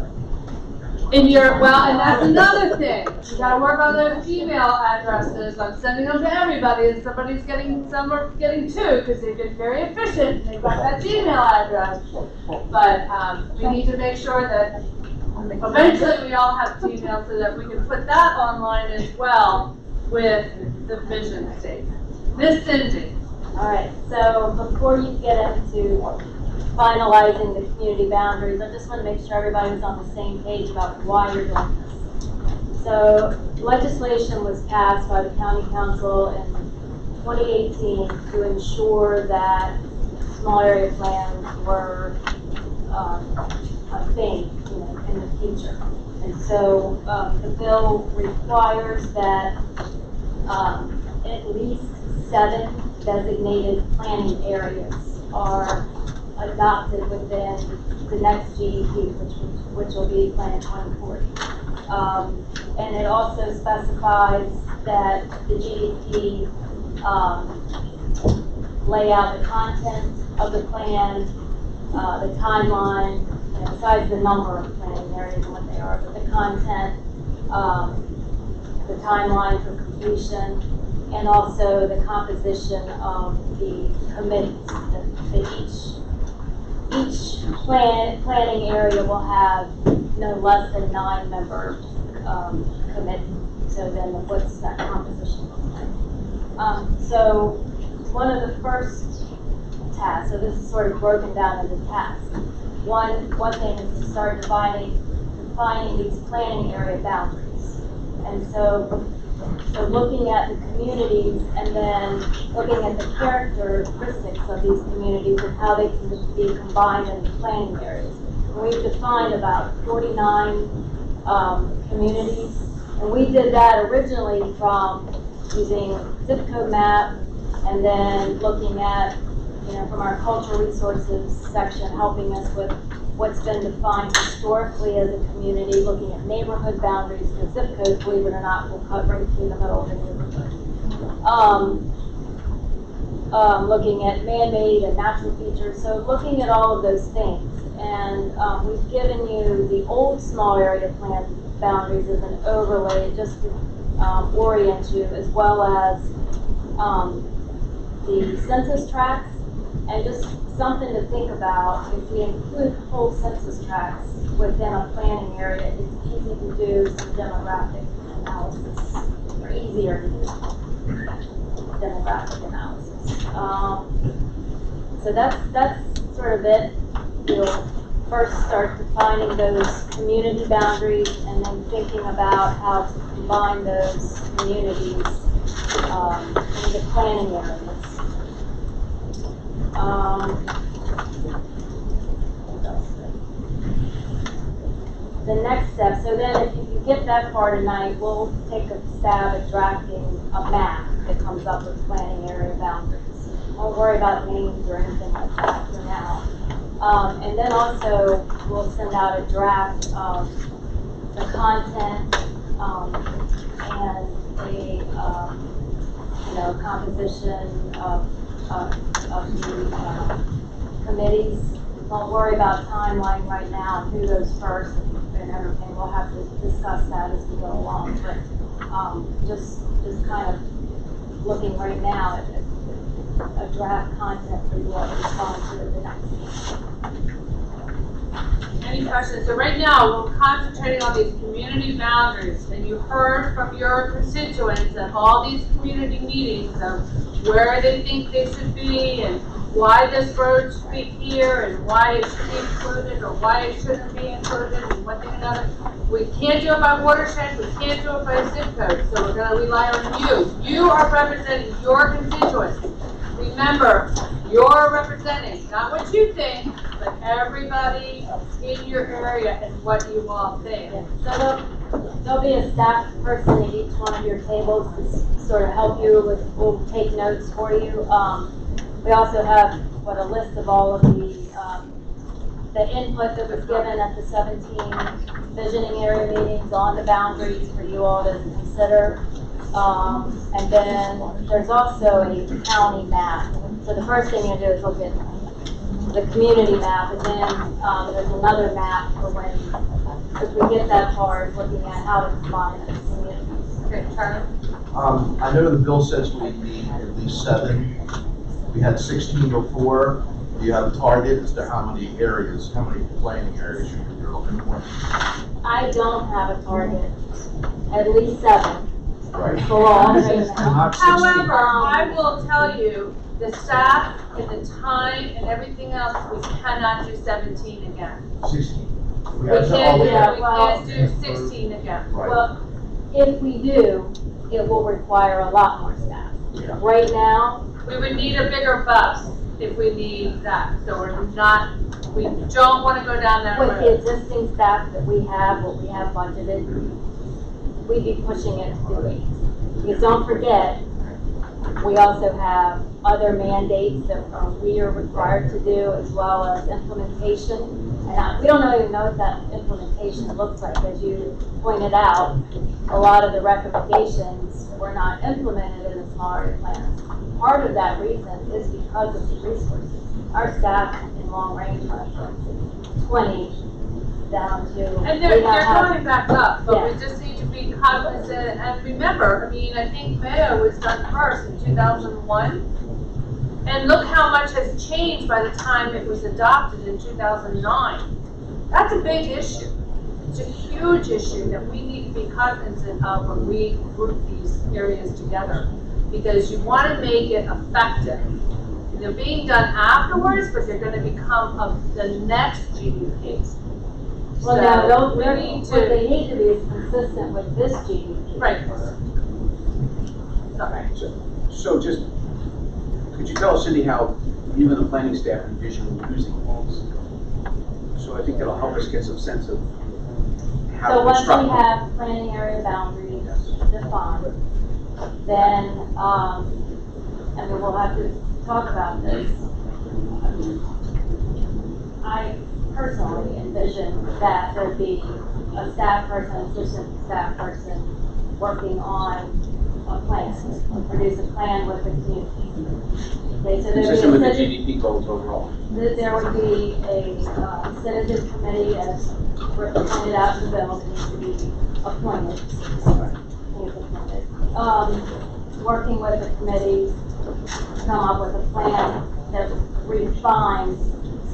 In your, well, and that's another thing. You gotta work on those email addresses. I'm sending them to everybody, and some are getting two, because they've been very efficient. They've got that Gmail address. But, we need to make sure that eventually we all have Gmail so that we can put that online as well with the vision statement. Miss Cindy. All right, so before you get into finalizing the community boundaries, I just want to make sure everybody's on the same page about why you're doing this. So legislation was passed by the county council in 2018 to ensure that small area plans were a thing, in the future. And so the bill requires that at least 7 designated planning areas are adopted within the next GDP, which will be Plan 2040. And it also specifies that the GDP lay out the content of the plan, the timeline, besides the number of planning areas and what they are, but the content, the timeline for completion, and also the composition of the committees. That each planning area will have no less than 9 member committee. So then what's that composition look like? So one of the first tasks, so this is sort of broken down into tasks. One thing is to start defining these planning area boundaries. And so looking at the communities and then looking at the characteristics of these communities and how they can be combined into planning areas. And we've defined about 49 communities, and we did that originally from using zip code map and then looking at, from our cultural resources section, helping us with what's been defined historically as a community, looking at neighborhood boundaries, the zip codes, believe it or not, will cut right through the middle of the neighborhood. Looking at man-made and natural features, so looking at all of those things. And we've given you the old small area plan boundaries as an overlay, just to orient you, as well as the census tracts, and just something to think about. If we include whole census tracts within a planning area, it's easy to do some demographic analysis, or easier to do demographic analysis. So that's sort of it. You'll first start defining those community boundaries and then thinking about how to combine those communities into planning areas. The next step, so then if you get that far tonight, we'll take a stab at drafting a map that comes up with planning area boundaries. Won't worry about names or anything like that for now. And then also, we'll send out a draft of the content and a composition of the committees. Won't worry about timeline right now, who goes first and everything. We'll have to discuss that as we go along. But just kind of looking right now at a draft content for you all to respond to at the next meeting. Any questions? So right now, we're concentrating on these community boundaries, and you heard from your constituents of all these community meetings of where they think they should be and why this road should be here and why it should be included or why it shouldn't be included and one thing or another. We can't do it by watershed, we can't do it by zip code, so we're going to rely on you. You are representing your constituents. Remember, you're representing, not what you think, but everybody in your area and what you all think. So there'll be a staff person at each one of your tables to sort of help you with, we'll take notes for you. We also have, a list of all of the input that was given at the 17 visioning area meetings on the boundaries for you all to consider. And then there's also a county map. So the first thing you do is look at the community map, and then there's another map for when, if we get that far, is looking at how to combine those communities. Okay, Charlie? I know the bill says we need at least 7. We had 16 before. Do you have a target as to how many areas, how many planning areas you're looking for? I don't have a target. At least 7. Right. For all right now. However, I will tell you, the staff and the time and everything else, we cannot do 17 again. 16. We can't do 16 again. Right. Well, if we do, it will require a lot more staff. Yeah. Right now, We would need a bigger bus if we need that. So we don't want to go down that with the road. existing staff that we have, what we have budgeted, we'd be pushing it to do 8. Because don't forget, we also have other mandates that we are required to do, as well as implementation. And we don't even know what that implementation looks like. As you pointed out, a lot of the recommendations were not implemented in the small area plans. Part of that reason is because of the resources. Our staff in long range went from 20 down to. And they're going back up, but Yeah. we just need to be cognizant. And remember, I think Mayo was done first in 2001. And look how much has changed by the time it was adopted in 2009. That's a big issue. It's a huge issue that we need to be cognizant of when we group these areas together. Because you want to make it effective. They're being done afterwards, but they're going to become of the next GDP. Well, no, we need what to. they need to be is consistent with this GDP. Right. Sorry. So just, could you tell us, Cindy, how you and the planning staff envision using these? So I think that'll help us get some sense of how So to once construct we them. have planning area boundaries defined, then, and then we'll have to talk about this. I personally envision that there'd be a staff person, assistant staff person, working on a plan, produce a plan with the community. Okay, so Consistent with the there'd be GDP goals overall. there would be a citizen committee, as Rick pointed out in the bill, that needs to be appointed. Working with the committee to come up with a plan that refines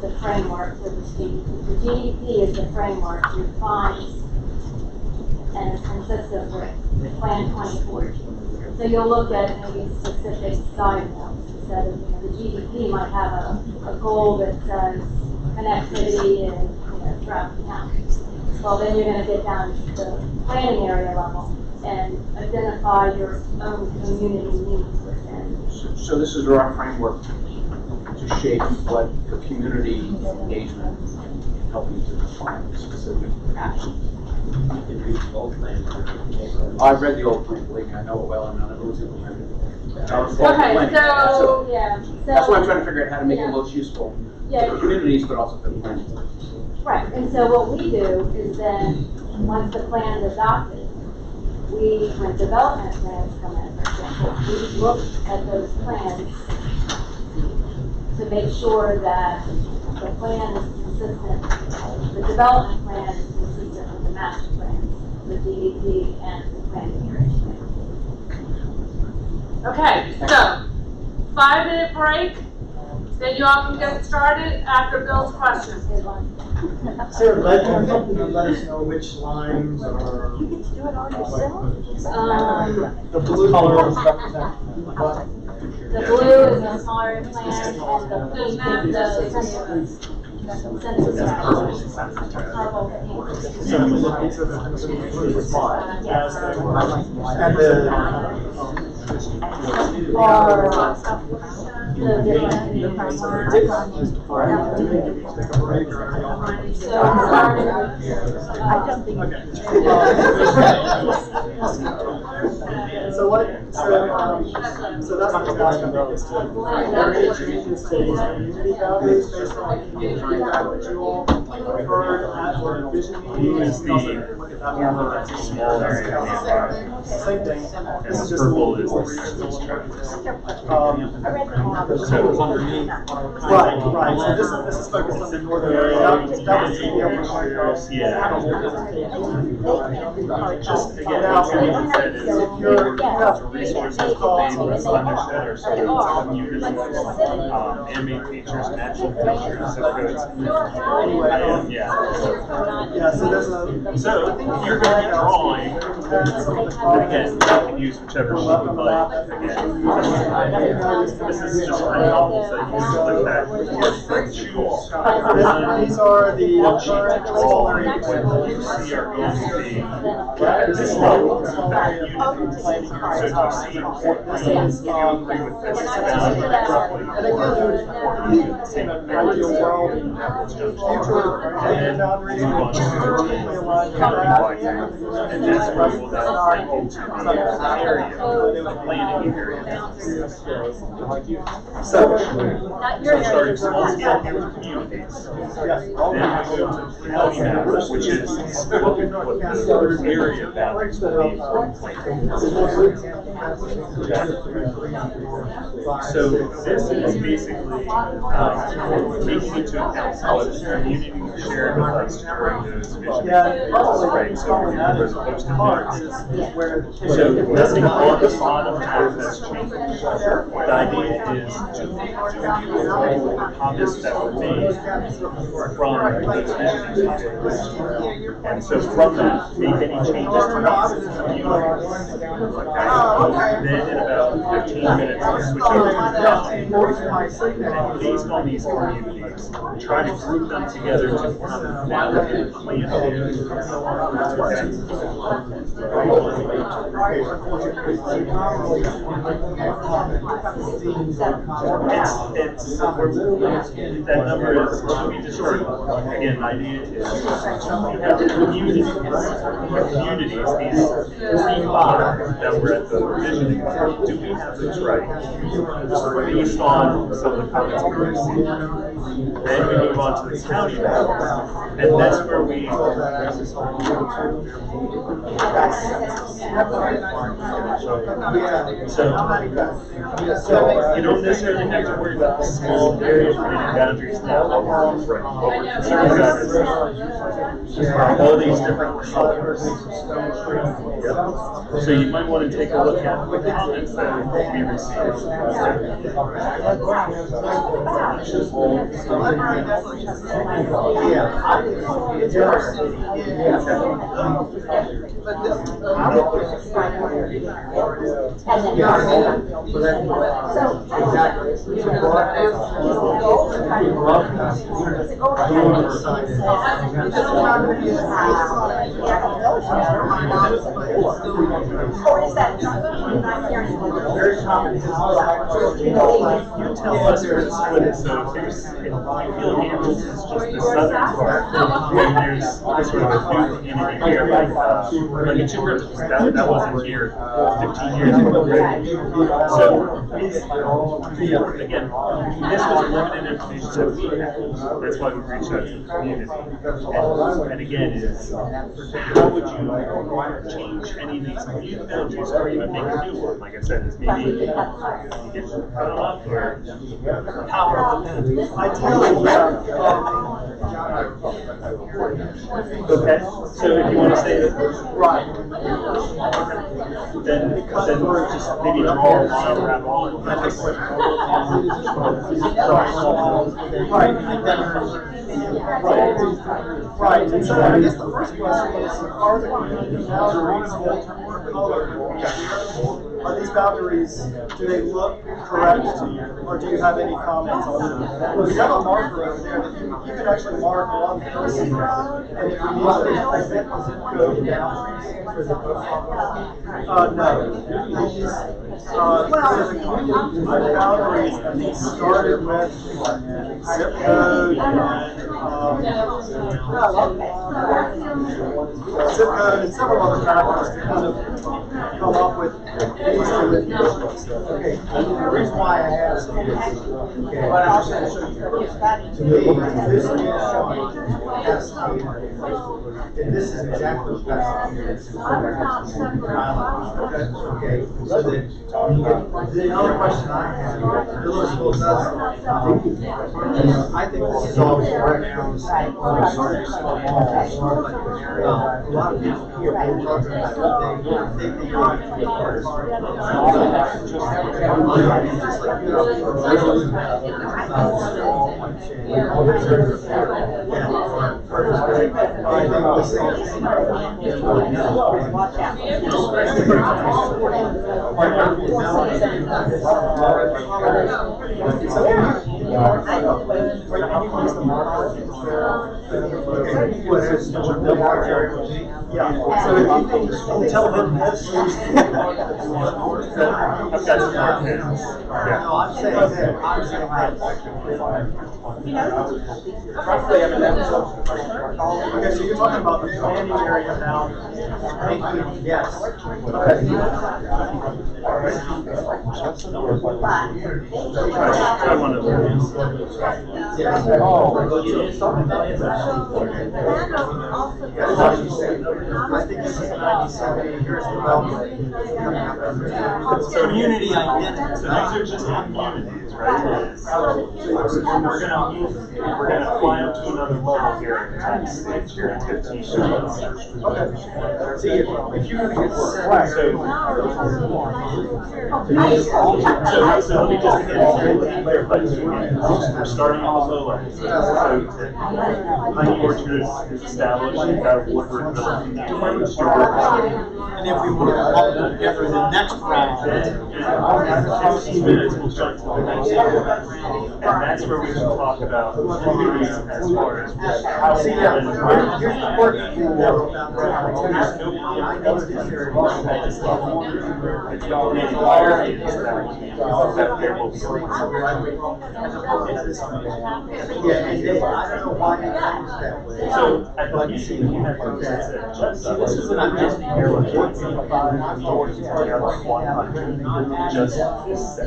the framework for the GDP. The GDP is the framework, refines, and is consistent with Plan 2040. So you'll look at maybe specific guidelines instead of, the GDP might have a goal that says connectivity and throughout the county. Well, then you're gonna get down to the planning area level and identify your own community needs within. So this is our framework to shape what the community engagement can help you to define specific actions. I've read the old plan, believe me, I know it well, and I know it was implemented. Okay, so, yeah, so. That's why I'm trying to figure out how to make it Yeah. most useful Yeah. for communities, but also for the planning board. Right, and so what we do is then, once the plan is adopted, when development plans come in, for example, we look at those plans to make sure that the plan is consistent, the development plan is consistent with the master plan, the DEP and the planning area. Okay, so 5-minute break, then you all can get started after Bill's questions. Sarah, let us know which lines are. You get to do it all yourself? The blue color is represented. The blue is the smaller plan, and the pink is the census. Purple, pink. So we look into the response. Yes. And Or the different. So what, so that's what we're going to make is to, there are changes to community boundaries based on community feedback that you all heard at or vision meetings. You can also look at that one. Same thing, this is just a little bit more regional. Right, so this is focused on the northern area. That was the just again, now, if you're, resources called ambient features, natural features, zip codes. Yeah, so there's a. So you're going to be drawing. Again, you can use whichever sheet you like. Again, this is just kind of so you can click that. Choose. These are the current All you see are going to be this level. So do you see you agree with this boundary roughly? and again, in an ideal world, future boundaries will perfectly align with that. And that's where we'll then break into the area, the planning area. So, Starting small scale communities. Then we go to county matters, which is what the area boundaries will be for planning. So this is basically taking into account what the community shared with us during those vision. Right, so there's a post in there. So nothing on the bottom half has changed. The idea is to the comments that were made from those vision. And so from that, make any changes to these communities. Then in about 15 minutes, we'll switch over to the and based on these communities, try to group them together to form a plan. That number is, we just sort of, again, the idea is you have communities, these 3-5 that were at the visioning, do we have this right? Based on some of the comments we received. Then we move on to the county level, and that's where we so you don't necessarily have to worry about the small areas within boundaries now. What we're concerned about is all these different colors. So you might want to take a look at the comments that we received. But this, You tell us where to split it, so there's, if you feel Hamilton is just the southern part, then there's sort of a new community here, like a Two Rivers, that wasn't here 15 years ago, right? So, again, this was limited information that we had, that's why we reached out to the community. And again, is, how would you change any of these new villages, or even make a new one, like I said, is maybe you get cut off, or how? I tell you, Okay, so if you want to say that, right, then just maybe draw a line around all of them. Right, and so I guess the first question is, are the community boundaries colored? Are these boundaries, do they look correct to you, or do you have any comments on them? We have a marker over there that you can actually mark on the person, and if you need to zip code boundaries. No. The community boundaries, and these started with zip code and several other factors to kind of come up with these two. Okay, the reason why I asked is, to me, this is and this is exactly what that's okay, so that the other question I have, Miller School does, I think this is all correct now. A lot of people here are talking about they think yeah, so if you can tell them this. I've got some more pins. Yeah. No, I'm saying that. Okay, so you're talking about the planning area now. Yes. I want to learn. I think this is 97 years ago. Community identity. So these are just communities, right? So we're gonna fly up to another level here in the tax stage here in 15 minutes. Okay. See, if you're gonna get So let me just clarify. We're starting on the low end. So Honey Orchard is established. You've got a Woodward Village. and if we were all put together the next round, in 15 minutes we'll start to the next one. And that's where we can talk about communities as far as how see, here's the important thing about there's no yeah, and they, I don't know why it happens that way. So at the meeting, you had folks that said, this is an identity here, like 100, just this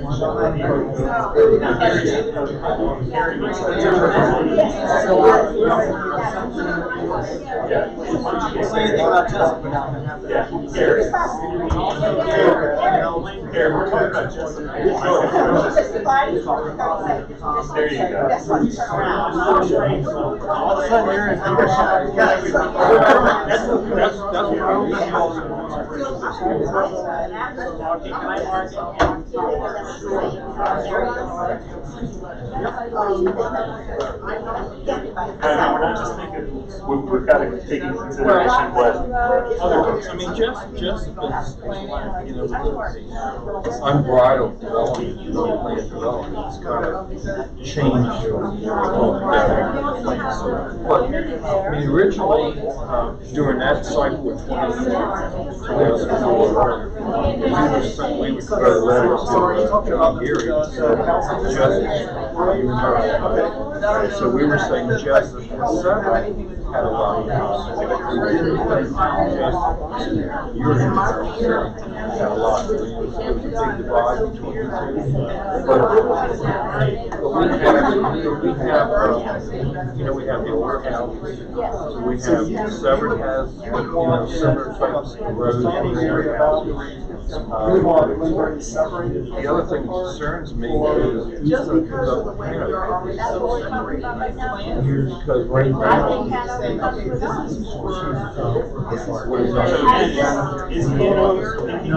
Say anything about Jessica now. Yeah, here. Here, we're talking about Jessica. There you go. All of a sudden you're in. That's we're not just thinking, we've got to take into consideration what other folks, I mean, just Unbridled development, land development, it's kind of changed altogether. But, I mean, originally, during that cycle of 2004, we would put a letter to John Geary, so we were saying Jessup and Severn had a lot of houses. We didn't think Jessup had a lot. There was a big divide between the two. But we have the older houses. We have Severn has, Severn types of roads. The other thing that concerns me is who's going to pick up the because right now, is Hanover thinking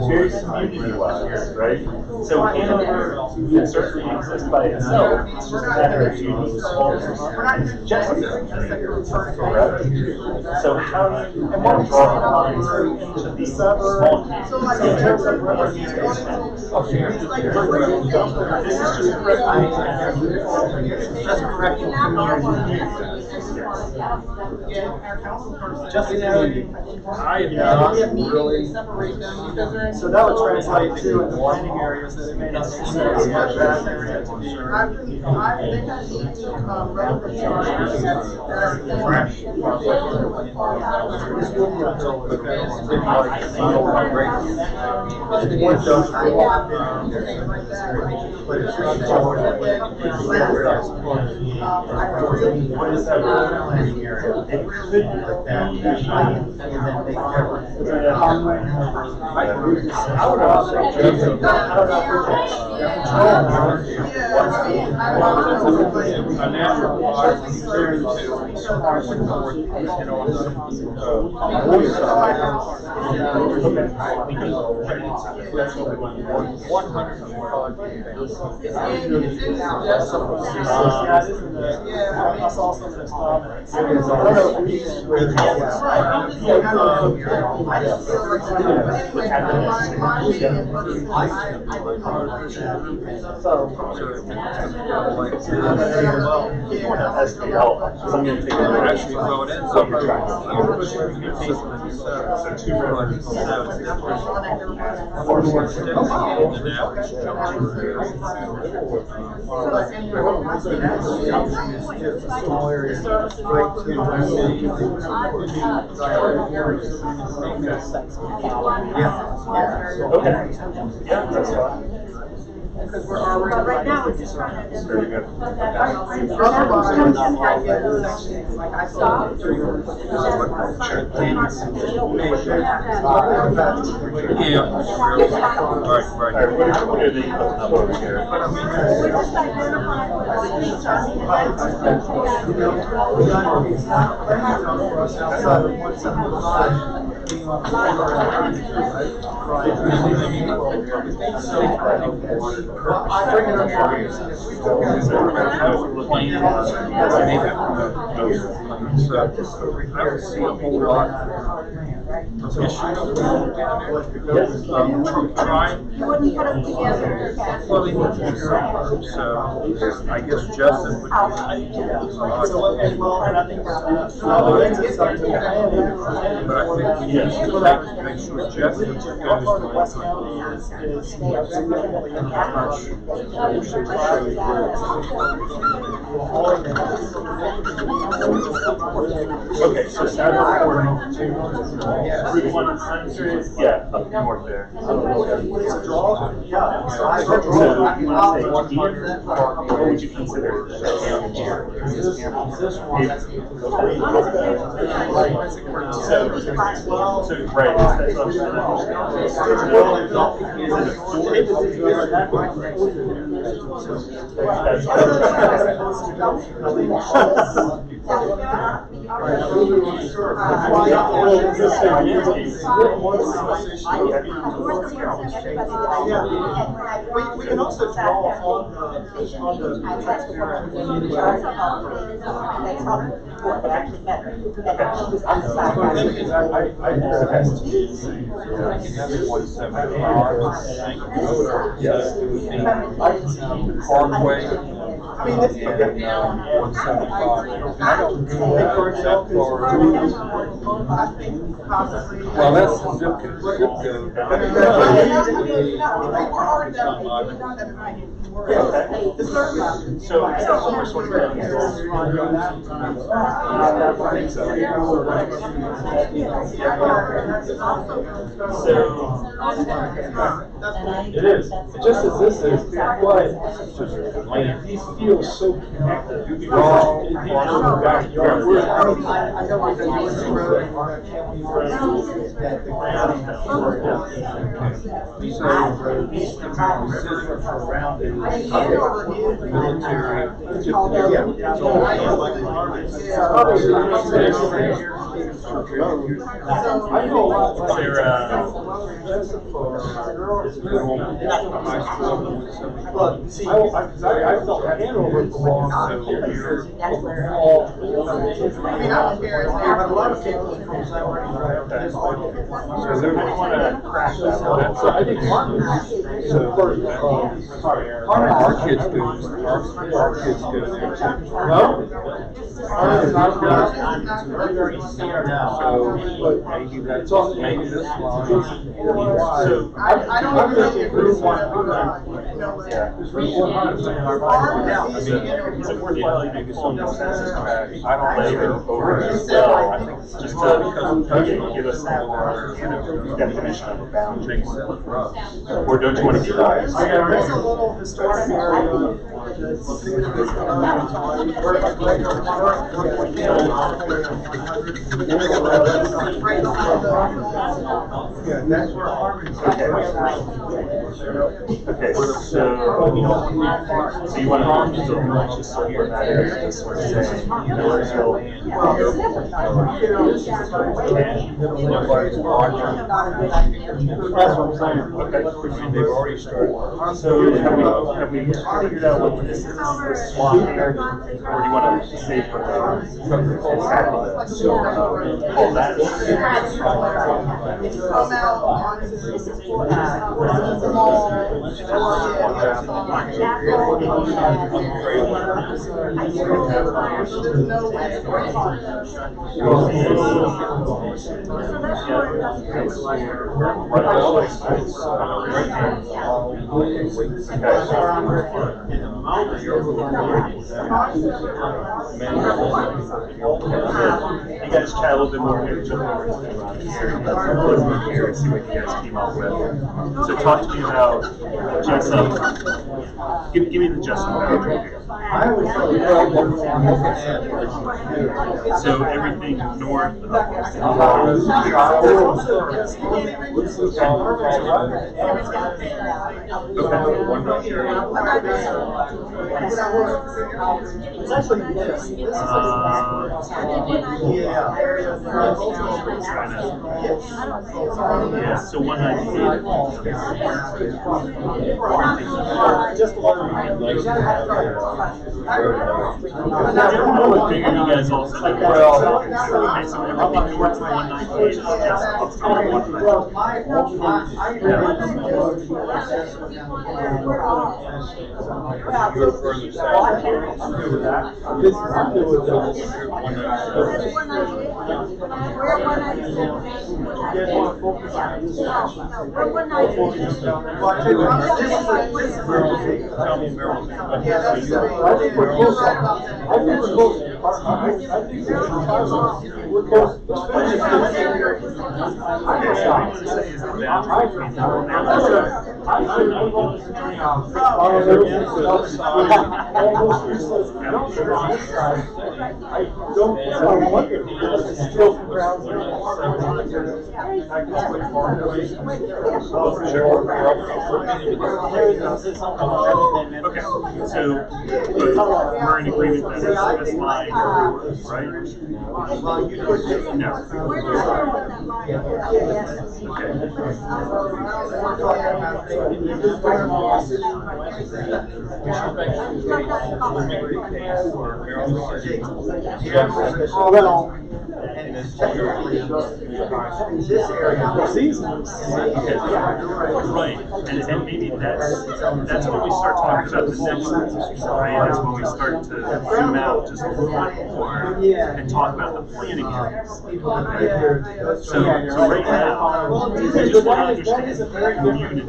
very community-wise, right? So Hanover can certainly exist by itself, it's just a matter of being responsible. Jessup correct? So how do you draw the lines into these small communities? This is just correcting community. So that would translate to in the planning areas that it may not make sense for that area to be. What is that planning area? It could be like that, and then make I would also say, a natural water clearing to north and on the north side. 100. I saw some of the comments. Actually, well, it ends up Small areas, right to Okay. Yeah, that's fine. Because we're already. But right now, we're just trying to. Very good. Like I saw. What are they putting up over here? I don't see a whole lot of issues. Try. You wouldn't put them together. Well, they would. So I guess Justin would be. But I think we need to make sure Justin goes to West County is significantly impacted. Okay, so Saturday morning to Route 100, yeah, up north there. What is a draw? Yeah. So what would you consider here? This one. So right, that's what I'm saying. We can also draw on the but actually better. Parkway. I mean, this is 175. Well, that's the zip So, first one It is. Just as this is, but these feel so connected. You can go in the backyard. These are around the military. I know a lot. I felt Hanover belonged to here. I mean, I'm here, but a lot of people from Because they want to crash that. So I think Martin is the first. Our kids do. Our kids do. No? It's also maybe this line. So I don't really agree with that. I don't lay over as well. I think it's just to give us a more definition of a boundary. Or don't you want to be right? There's a little historic area. Yeah, that's where Harmon's. Okay, so you want to just sort of that area, just sort of say, That's what I'm saying. Okay, they've already started. So have we figured out what this is, the swamp area, or do you want to say for the all that? Come out onto the there's no way. You guys chat a little bit more here, jump over to here and see what you guys came up with. So talk to me about Jessup. Give me the Jessup boundary here. So everything north of yeah, so 198. You guys also do well. Okay, so everything north of 198 is just up to 198. Okay, so, but we're in agreement that this line, right? No. Right, and maybe that's when we start talking about the next sentence, right? That's when we start to zoom out just a little bit more and talk about the planning areas. Okay? So right now, we just want to understand the community.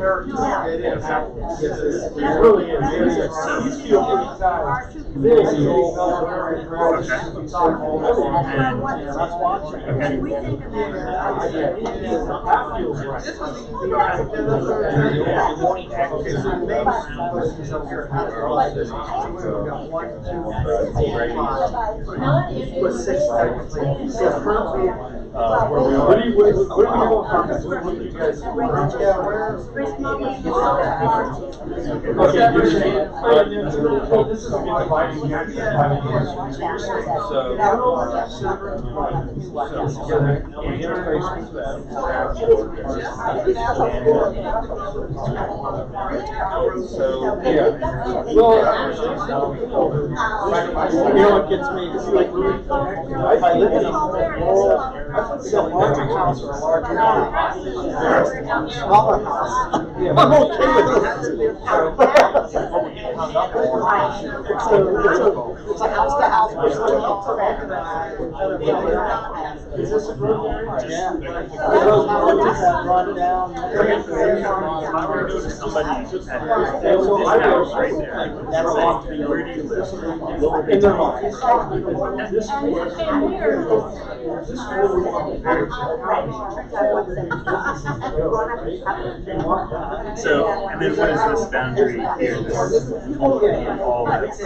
It really is. You know what gets me? It's like, if I live in a larger house or a larger house, smaller house, I'm okay with that. It's a house to house. Is this a group area? Yeah. Those houses that run down. If I were to go to somebody at this house right there, where do you live? In their mind. So, and then what is this boundary here? This all this.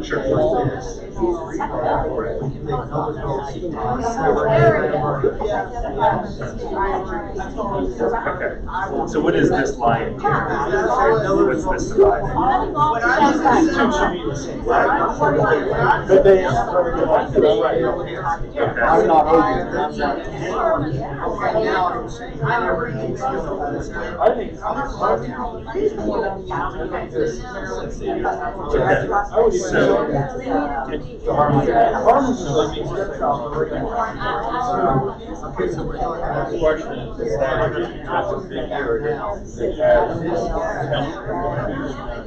Sure. Okay. So what is this line here? What's this dividing? But they are right. I'm not over. I think.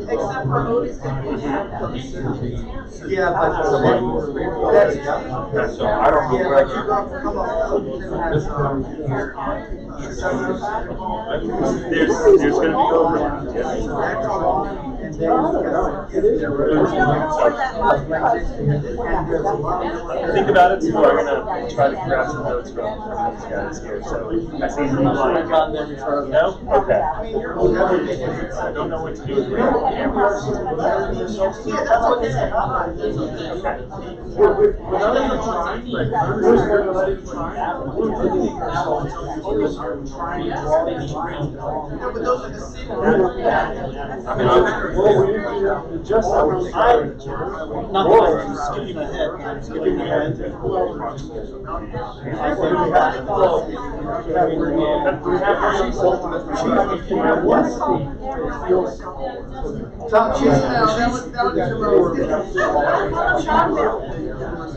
Except for Otis. Yeah, but so I don't know where there's going to be overlap. Think about it, so we're going to try to grab some notes from these guys here. So I see the line. No? Okay. I don't know what to do with it. Skipping ahead.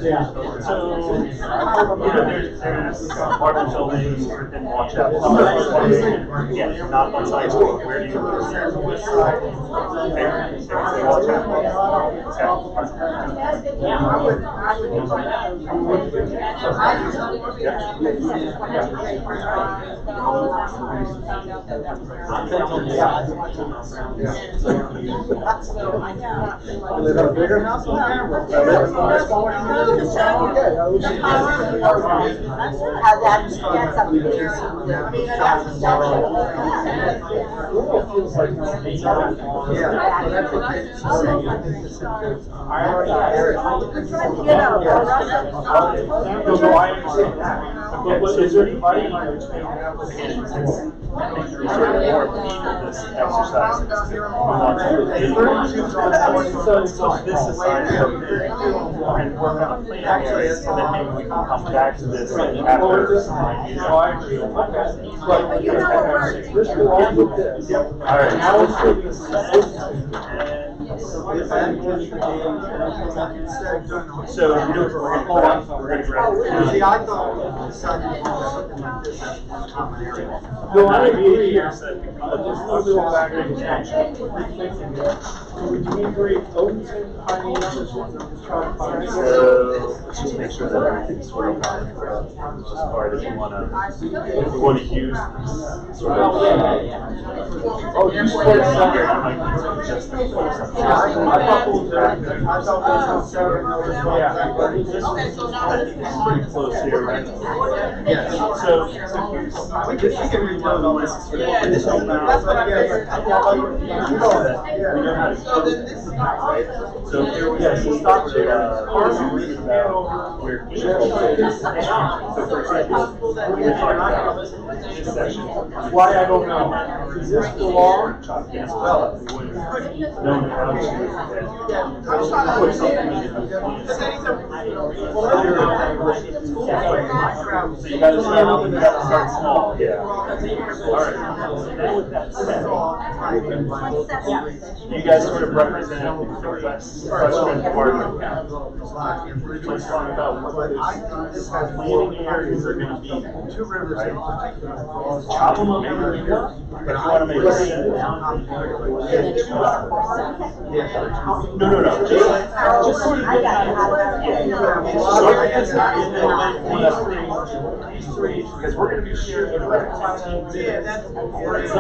Yeah. So, there's apartment buildings and watch out. Yeah, not one side. Where do you live? This side. Okay. Watch out. Live in a bigger house than that? That's something there. But is there anybody in this exercise? So this is like, and work on a plan areas, and then maybe we can come back to this after. All right. So we're gonna grab. See, I thought something like this in common area. No, I agree here. Just a little background. Do we agree Oakton, Pioneer, just trying to find? So let's just make sure that everything's sort of on as far as you wanna use sort of. Oh, you scored something. Just I thought it was seven. Okay, so now it's pretty close here, right? Yes. So We can read all this. Yeah, This whole that's what I yeah, figured. you know that. we know how to. So then this is not Right? So here we go. So stop to reading about where each of those. So for example, we're talking about this section. Why, I don't know. Does this belong? Well, we wouldn't have known how to put something in. So you gotta start small, yeah. Alright, now with that said, you guys sort of represent the Western Department Council. Let's talk about what those planning areas are gonna be. Two rivers, right? Chop them up wherever you want, but if you wanna make it sit down. No, just sort of look at these three, because we're gonna be sharing the right. Some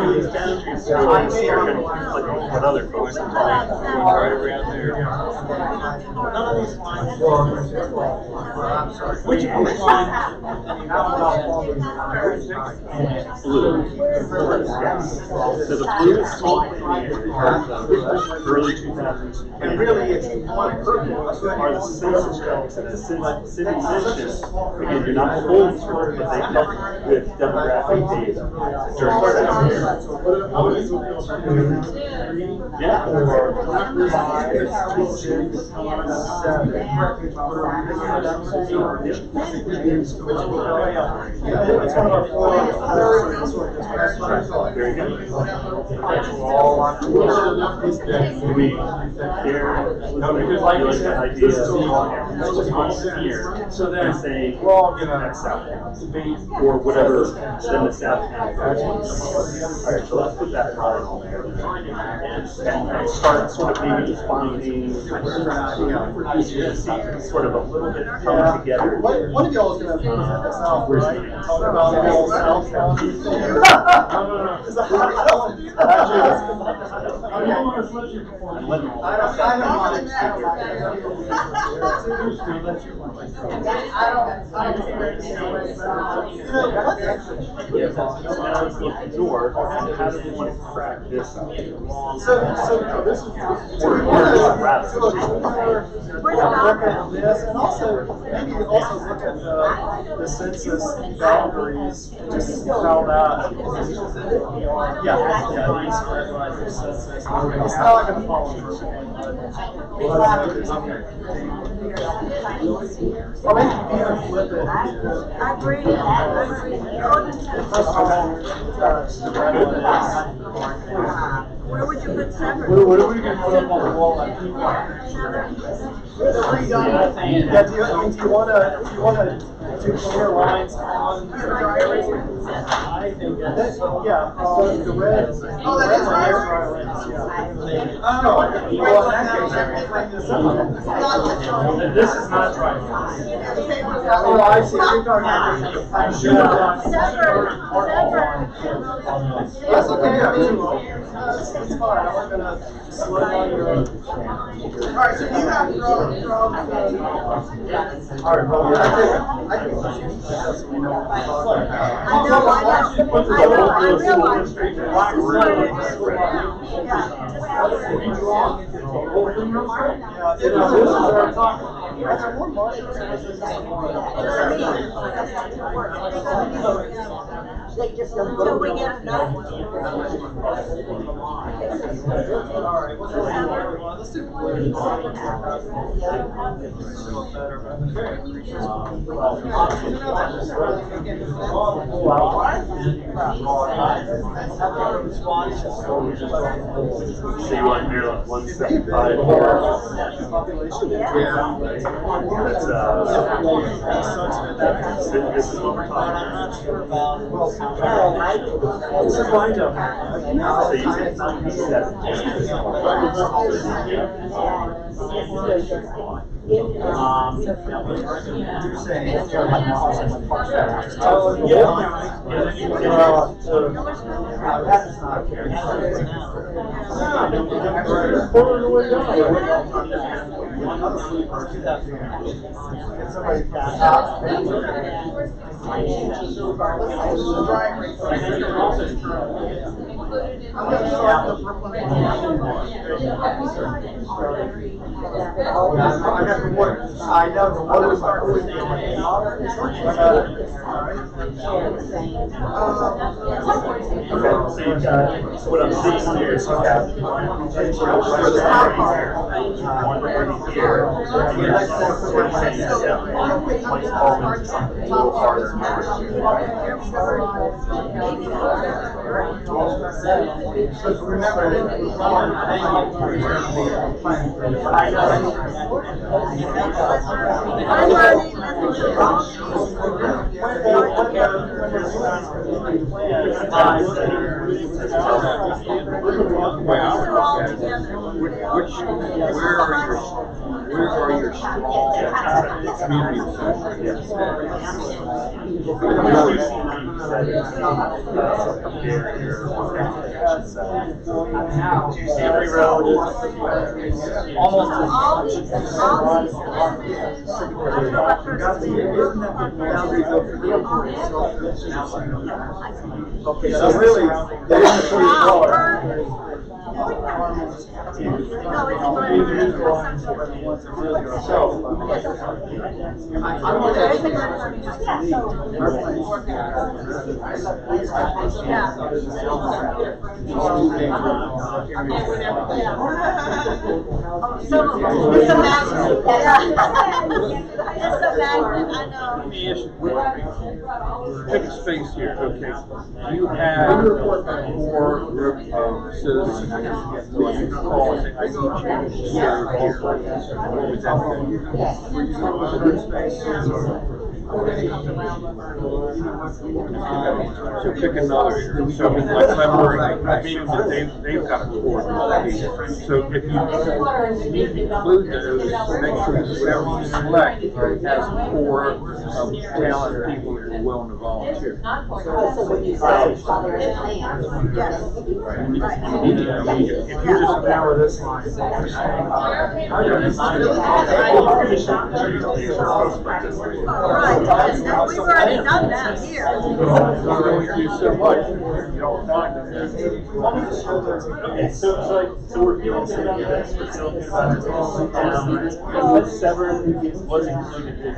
of these boundaries are gonna conflict with what other folks are doing. Right around there. None of these lines. Which line? Blue. Yes. So the blue is small early 2000s. And really, if you want purple, Are the census tracts, and as city census, again, you're not full sort, but they help with demographic data. During the yeah. It's one of our four. Very good. Do we care? No, because like you said, idea of here, so then say we're all gonna have South or whatever, then the South County. Alright, so let's put that line on there and start sort of maybe defining sort of a little bit come together. One of y'all is gonna present this out, right? Talk about the whole South County. No. Is that how I don't do that? I don't want to let you perform. I don't want to. Now it's the door, how do we want to crack this up? So this is. We're look at this, and also maybe also look at the census boundaries, just how that. Yeah, these are the census. It's not going to follow perfectly, but or maybe you can flip it. I agree. Where would you put separate? What are we going to put up on the wall like you want? Yeah, do you want to do clear lines on the diaries? I think that's, yeah, so the red. Oh, that is right. Oh, well, in that case, bring this up. This is not dry. Oh, I see. You're talking about. I'm sure. That's okay. I mean, it's fine. I'm not gonna slow down your. All right, so you have to draw All right, well, They just don't go. Until we get enough. So you want near like 175 this is what we're talking about. So you said 97. I know the water was like. So what I'm seeing here is you have one here, Where are your strong community Every road is almost Okay, so really, they didn't put it It's a magnet. It's a magnet, I know. Take a space here, okay. You have a core group of citizens that you can call and say, I need change here. So pick another area. So like February, meaning that they've got a core group. So if you include those, make sure that whatever you select has a core of talent people that are willing to volunteer. So when you say follow the plan, yes. If you just narrow this line. Right, we've already done that here. You do so much. Okay, so we're feeling good about this, we're feeling good about this. Severn was included in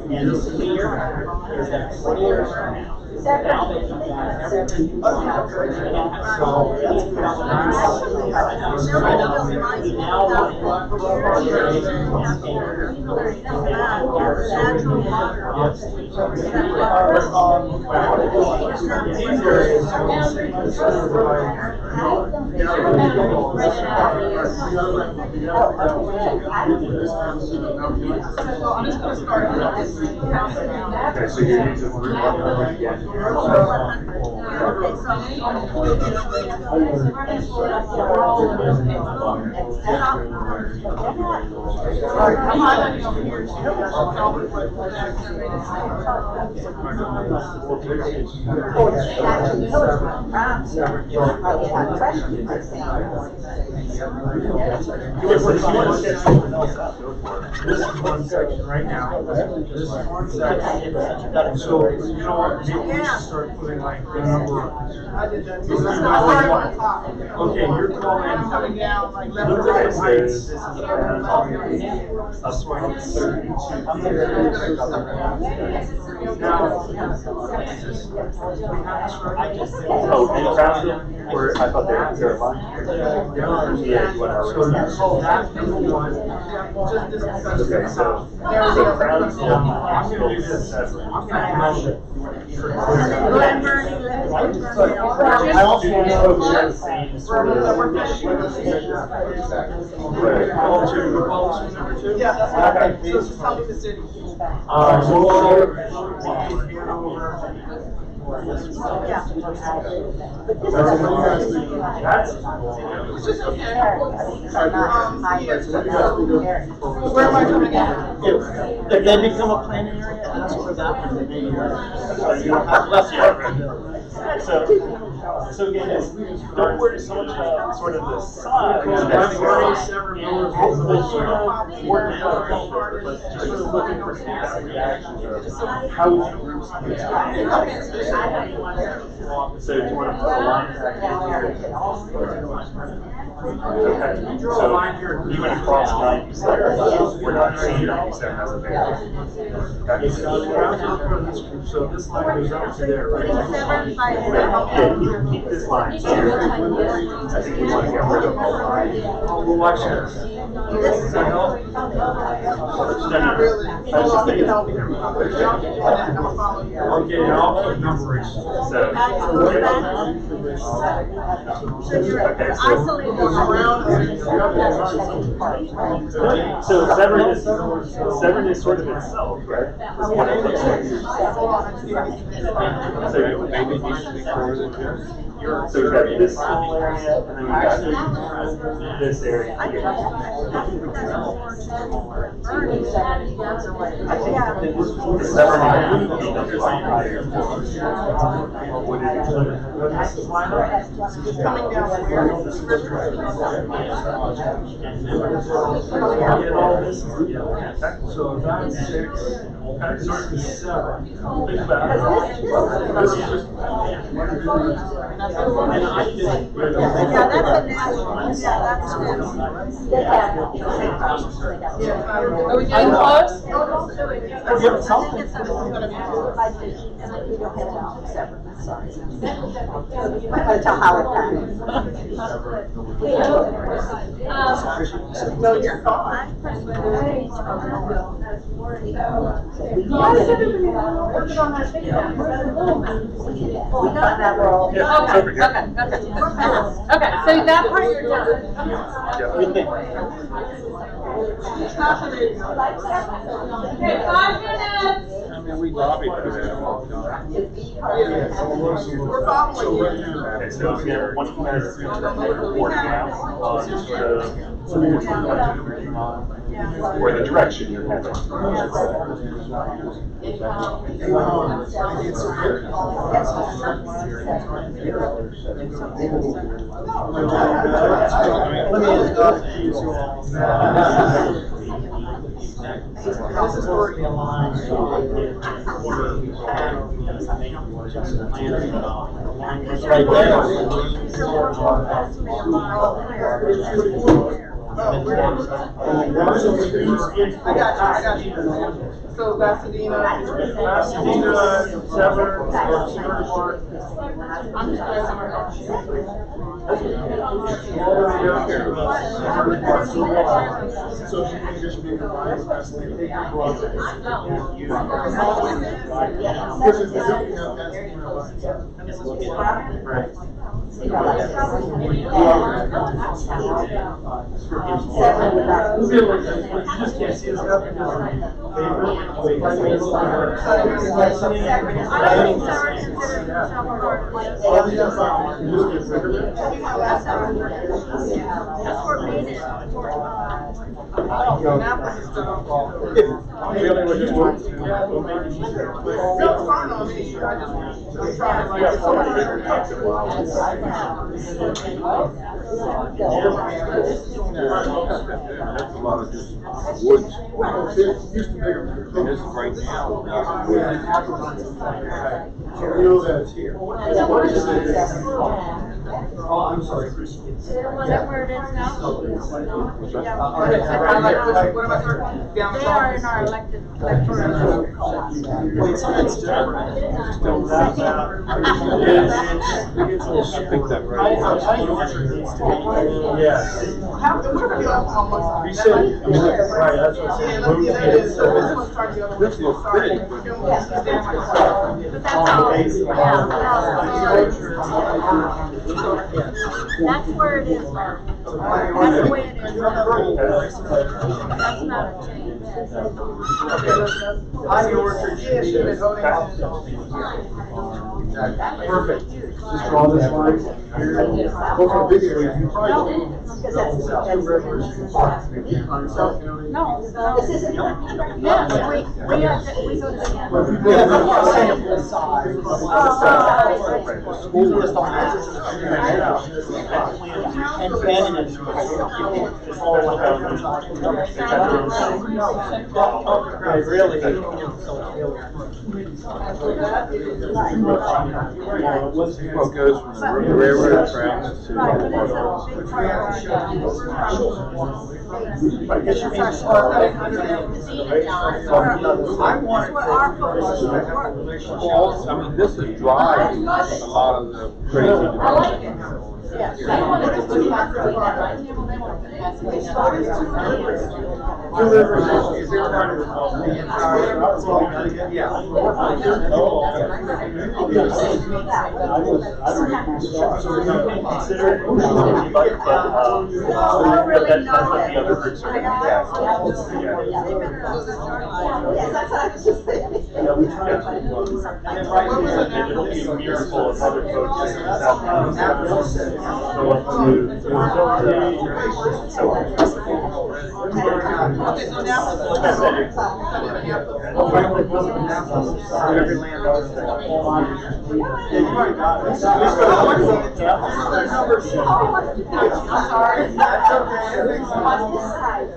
And this here is that 20 years from now. Now that you've got everything you want, I'm just gonna start. Okay, so you need to This is one section right now. This is one section. So, you know what, maybe we should start putting like the number. Okay, you're calling. Coming down like left Look to at right. the heights. This is a Oh, and Crown, where I thought they were aligned. Yeah, you want to. So you call that number one. Okay, so Crown Hill. I'm gonna do this. I'm gonna hash it. I also want to share the same sort of. Call two number two? Yeah, that's what I think. So tell me the city. That's. It's just okay. Where am I coming in? If they become a planning area, that's where that one may be. So again, don't worry so much about sort of the size. But just sort of looking for feedback reactions or how would you groups. So do you want to put a line back here? Okay, so even across 97, we're not seeing 97 as a variance. So this line goes up to there, right? Yeah, keep this line here. I think we want to get rid of the line. We'll watch this. Does that help? Not really. Hold on, you can help me. I'm gonna follow you. Okay, now I'll put numbering. So Severn is sort of itself, right? That's what it looks like. So maybe these should be further too. So we've got this whole area, and then we've got this area here. Coming down where? So that's 6, that's 7. Think about it. This is just. Are we getting close? Tell Howard that. No, you're fine. Okay, so that part you're done. Okay, 5 minutes. I mean, we lobbied for that a long time. We're following you. Okay, so again, once you guys reporting out on sort of what you're working on, or the direction you're heading. Right there. I got you. So Pasadena, Severn, I'm just passing So you think there should be a combined Right. You know, like this. That's a lot of just woods. Used to make them. This is right now. You know that's here. Oh, I'm sorry. Is that where it is now? They are in our elected electoral. I think that right. Yes. You said, right, that's what I'm saying. This looks big, but. That's where it is now. That's the way it is now. That's not a change. On your orchard, perfect. Just draw this line. Go from big area. No, this isn't. Yeah, we go to Well, goes from the railroad tracks to. Well, I mean, this is driving a lot of the crazy development.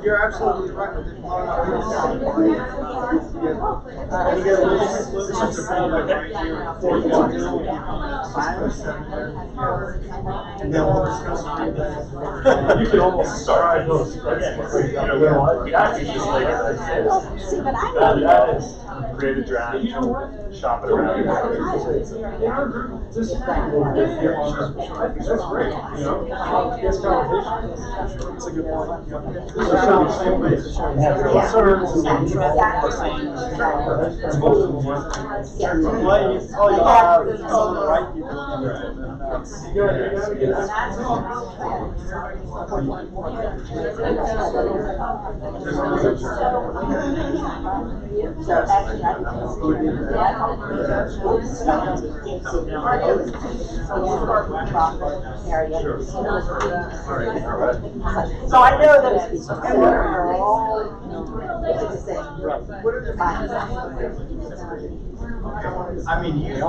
You're absolutely right with it. And then we'll discuss. You can almost start. You See, but I that is create a draft, shop it around. That's great. You know, it's a good point. So I know that it's all I mean, you have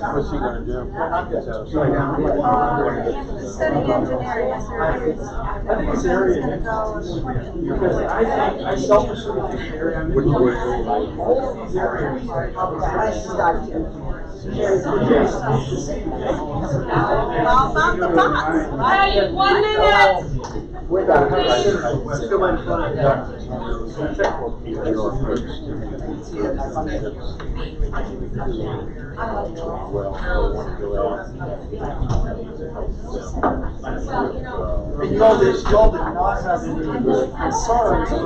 What's he gonna do? Studying engineering. I think it's an area because I selfishly think the area I'm in. Which way? All of these areas are probably. About the box. 1 minute. We got it. Let's go in front of And y'all did not have any concerns with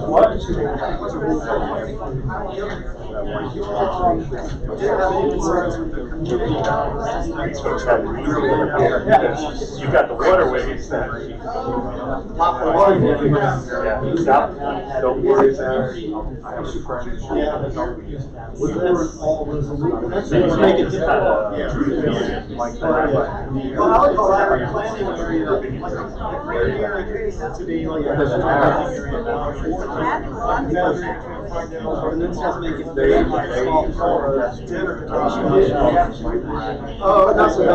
what? Didn't have any concerns with the community. You've got the waterways that. Yeah, stop, don't worry about it. Let's make it difficult. Well, I would call that a planning area, like to be like a and then just make it big, like small cars, dinner. Oh, that's what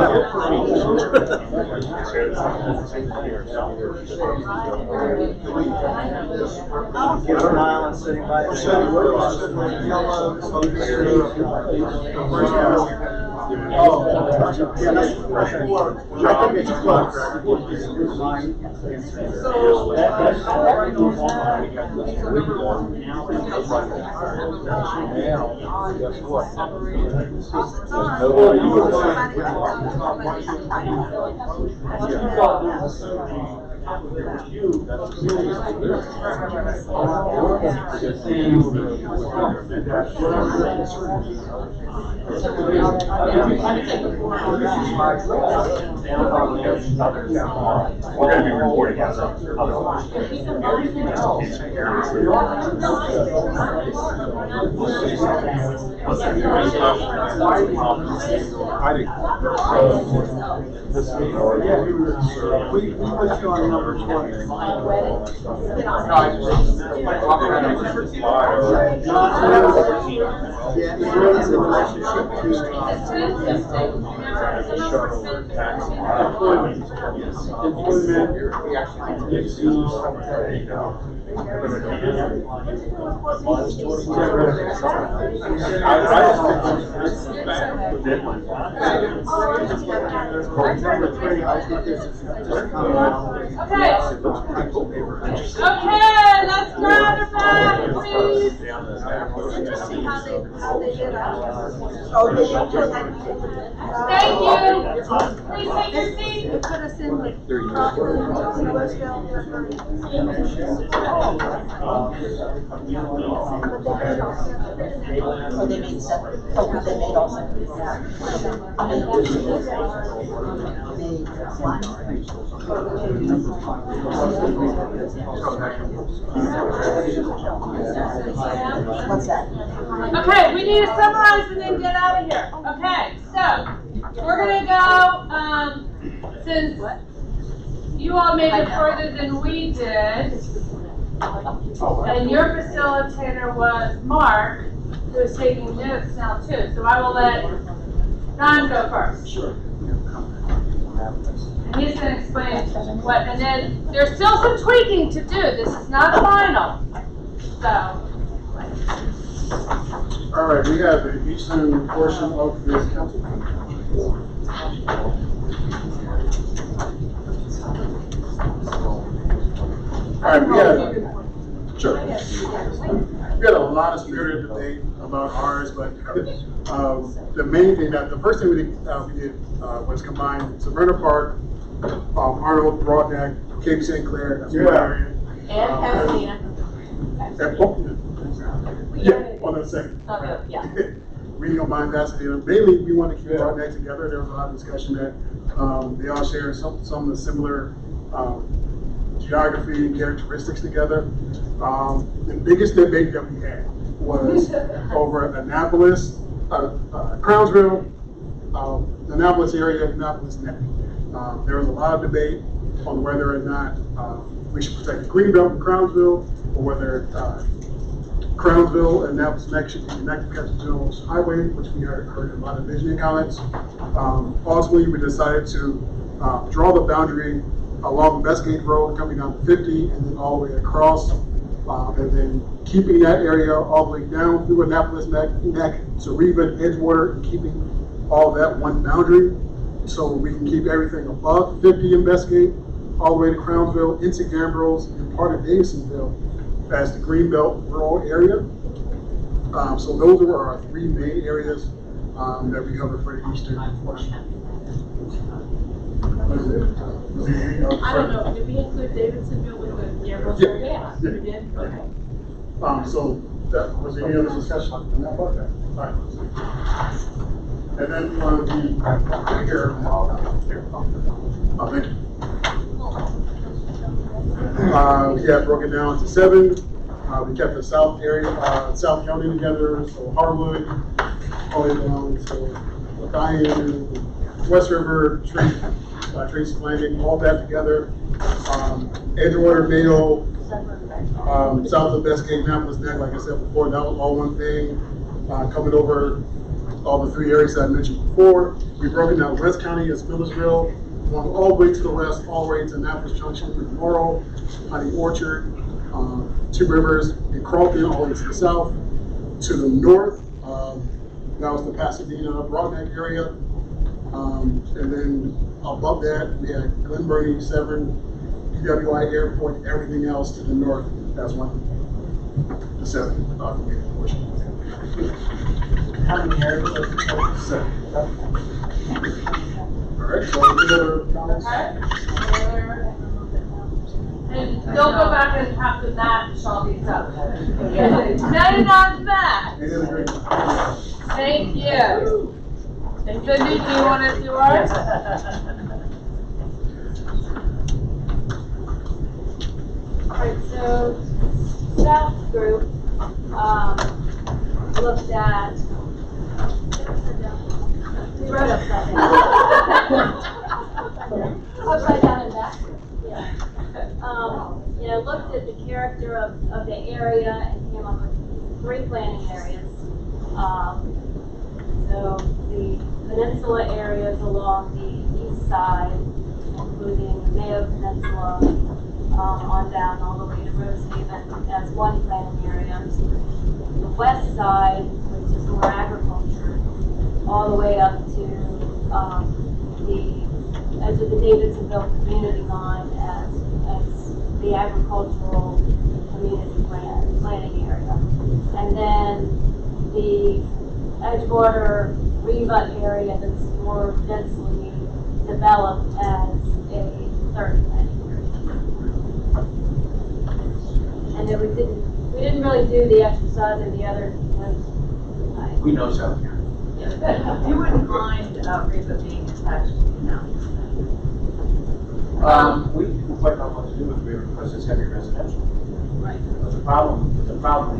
Get an island sitting by itself. We're going to be reporting on some other We put you on number 20. Yeah, it really is a relationship to Okay, let's grab it back, please. Thank you. Please take your seat. Put us in the. Oh, they made separate. Oh, they made all separate. What's that? Okay, we need to summarize and then get out of here. Okay, so we're gonna go, since you all made it further than we did, and your facilitator was Mark, who's taking notes now too, so I will let Don go first. Sure. And he's gonna explain what, and then there's still some tweaking to do. This is not final, so. All right, we have the eastern portion of the council. All right, we had a lot of spirited debate about ours, but the main thing the first thing we did was combine Severna Park, Arnold, Broadneck, Cape St. Clair, that's one area. And Pasadena. Yeah, on the second. Yeah. We don't mind Pasadena. Mainly, we want to keep Broadneck together. There was a lot of discussion that they all share some of the similar geography and characteristics together. The biggest debate that we had was over Annapolis, Crownsville, the Annapolis area, Annapolis Neck. There was a lot of debate on whether or not we should protect the Greenbelt in Crownsville, or whether Crownsville and Annapolis Neck should be connected to Jones Highway, which we heard a lot of visioning comments. Ultimately, we decided to draw the boundary along Bestgate Road coming down to 50 and then all the way across, and then keeping that area all the way down through Annapolis Neck to Reba, Edgewater, and keeping all that one boundary so we can keep everything above 50 in Bestgate all the way to Crownville, into Gambrills, and part of Davidsonville as the Greenbelt rural area. So those are our three main areas that we cover for the eastern portion. I don't know, did we include Davidsonville with the Gambrills? Yeah. We did? Okay. So that was there any other discussion on that part? All right. And then here. Thank you. We have broken down to 7. We kept the south area, South County together, so Harwood, all the way down to Diane, West River, Tracy Landing, all that together. Edgewater, Mayo, south of Bestgate, Annapolis Neck, like I said before, that was all one thing. Coming over all the 3 areas that I mentioned before. We've broken down West County as Millersville, going all the way to the west, all the way to Annapolis Junction with Laurel, Honey Orchard, 2 Rivers, and Carlton, all the way to the south. To the north, that was the Pasadena, Broadneck area. And then above that, we had Glen Burnie, Severn, PWI Airport, everything else to the north. That's the 7 portion. How many areas? 7. All right, so any other comments? And don't go back and have to match all these up. No, not that. Thank you. Cindy, do you want to do ours? Alright, so South group looked at, we wrote upside down. Upside down and back. Yeah. You know, looked at the character of the area and came up with 3 planning areas. So the peninsula areas along the east side, including the Mayo Peninsula, on down all the way to Rosehaven as one planning area. The west side, which is more agriculture, all the way up to the edge of the Davidsonville community line as the agricultural community planning area. And then the Edgewater Riva area that's more densely developed as a 3rd planning area. And then we didn't really do the exercise of the other ones. We know South County. You wouldn't mind Riva being attached to the county? We didn't quite know what to do with River because it's heavy residential. Right. But the problem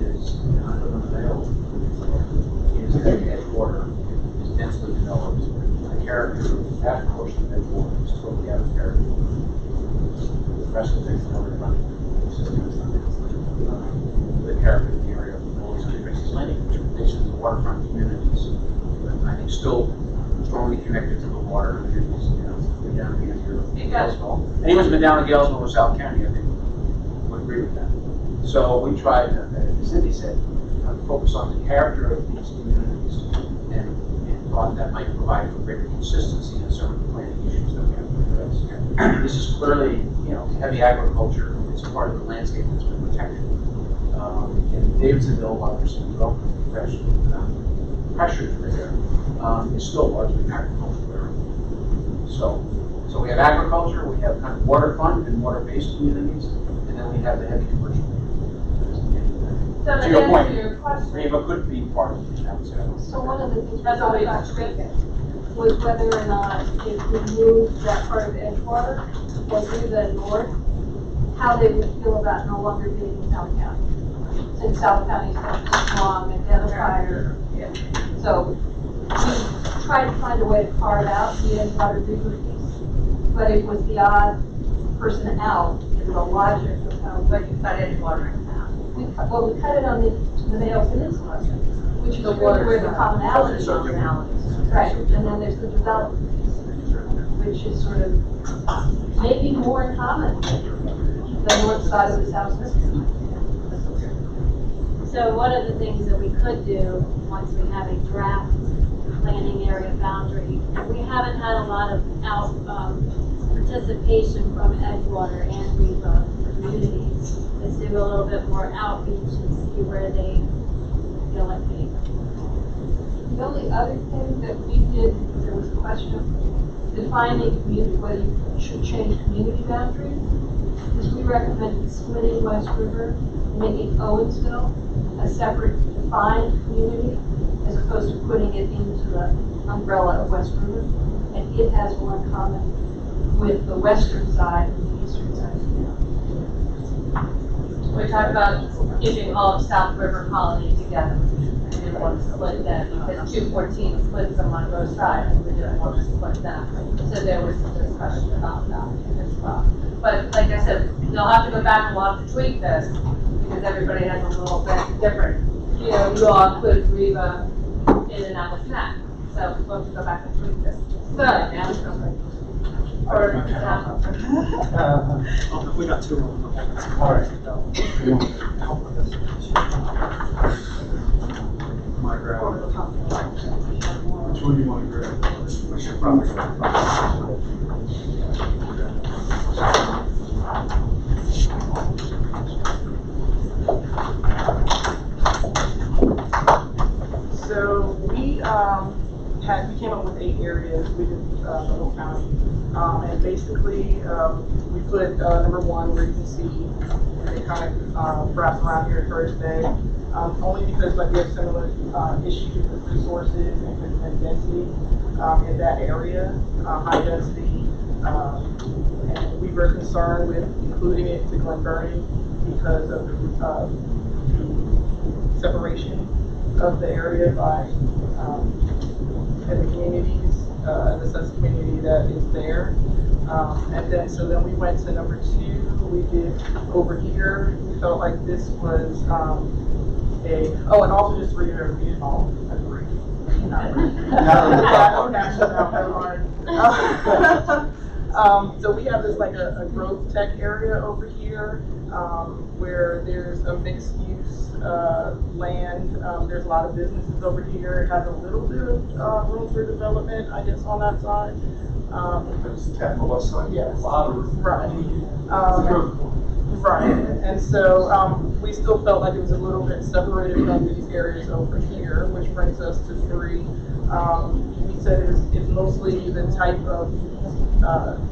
is, and I live on the Vale, is that Edgewater is densely developed. The character of that portion of Edgewater is totally out of character. The rest of it is never running. The character of the area of Knowles and Tracy's Landing, which are basically waterfront communities, but I think still strongly connected to the water. Down here in Galesville. Anyone who's been down to Galesville or South County, I think, would agree with that. So we tried, as Cindy said, focus on the character of these communities and thought that might provide for greater consistency in some of the planning issues that we have to address. This is clearly, heavy agriculture. It's part of the landscape that's been protected. In Davidsonville, while there's some development pressures there, it's still largely agricultural. So we have agriculture, we have kind of waterfront and water-based communities, and then we have the heavy commercial. So To your point, your question. Riva could be part of the town. So one of the things That's all we about have. was whether or not if we moved that part of Edgewater or Riva north, how they would feel about no longer being in South County. And South County is such a strong identifier. So we tried to find a way to carve out the Edgewater Riva piece, but it was the odd person out in the logic of how. But you cut Edgewater in half. We cut it on the Mayo Peninsula, which is really where the commonalities are. Right, and then there's the development piece, which is sort of maybe more in common the north side of the South System. So one of the things that we could do once we have a draft planning area boundary, we haven't had a lot of participants anticipation from Edgewater and Riva communities is to do a little bit more outreach and see where they feel like they. The only other thing that we did, there was a question of defining community, whether you should change community boundaries, is we recommended splitting West River, making Owensville a separate defined community, as opposed to putting it into the umbrella of West River. And it has more in common with the western side and the eastern side of town. We talked about keeping all of South River Colony together. We didn't want to split that because 214 splits them on both sides. We didn't want to split that. So there was some discussion about that as well. But like I said, you'll have to go back and we'll have to tweak this because everybody has a little bit different. You know, you all include Riva in an apple snack. So we'll have to go back and tweak this. So, now it's over. Or, We got two more. All right. My grab. Which one do you want to grab? So we came up with 8 areas. We did the whole county, and basically we put number 1 where you can see they kind of wraps around here at First Bay, only because like we have similar issues with resources and density in that area, high density, and we were concerned with including it to Glen Burnie because of the separation of the area by and the communities, the sense of community that is there. And then, so then we went to number 2, we did over here, we felt like this was and also just reiterate, we didn't all agree. So we have this like a growth tech area over here, where there's a mixed use land. There's a lot of businesses over here. It has a little bit of room for development, I guess, on that side. It's technical side. Yes. Right. Right, and so we still felt like it was a little bit separated from these areas over here, which brings us to 3. We said it's mostly the type of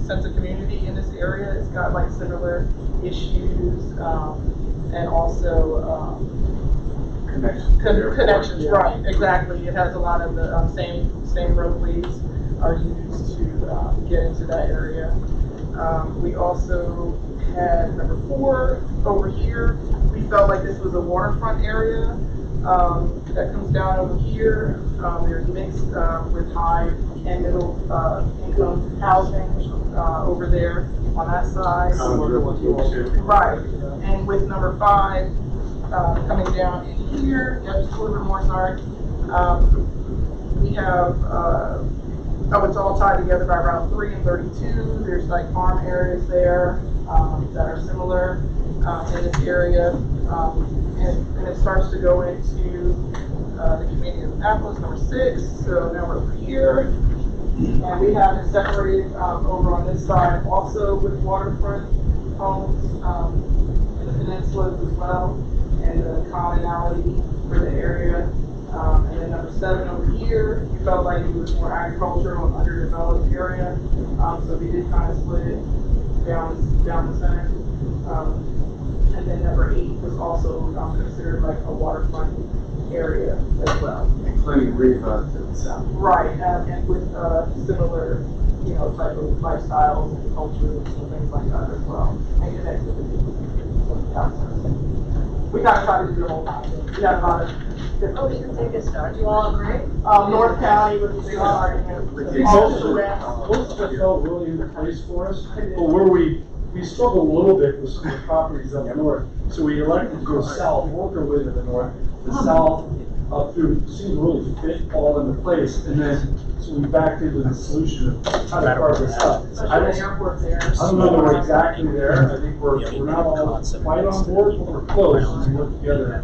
sense of community in this area. It's got like similar issues and also connections. Right, exactly. It has a lot of the same roadways are used to get into that area. We also had number 4 over here. We felt like this was a waterfront area that comes down over here. There's mixed with high and middle income housing over there on that side. Right. And with number 5 coming down in here, just a little bit more, sorry. We have it's all tied together by Route 3 and 32. There's like farm areas there that are similar in this area. And it starts to go into the community of Annapolis, number 6. So now we're over here. And we have it separated over on this side also with waterfront homes in the peninsulas as well, and the commonality for the area. And then number 7 over here, we felt like it was more agricultural and underdeveloped area. So we did kind of split it down the center. And then number 8 was also considered like a waterfront area as well. Including Riva to the south. Right, and with similar, type of lifestyles and cultures and things like that as well. And connectivity. We kind of try to do the whole thing. We have a lot of different. We can take a start. You all agree? North County was a big argument. Most of it felt really in place for us, but where we struggled a little bit with some of the properties up north. So we elected to go south, work our way to the north. The south up through seemed really to fit all into place, and then so we backed into the solution of how to carve this up. I don't know that we're exactly there. I think we're not all quite on board, but we're close as we work together.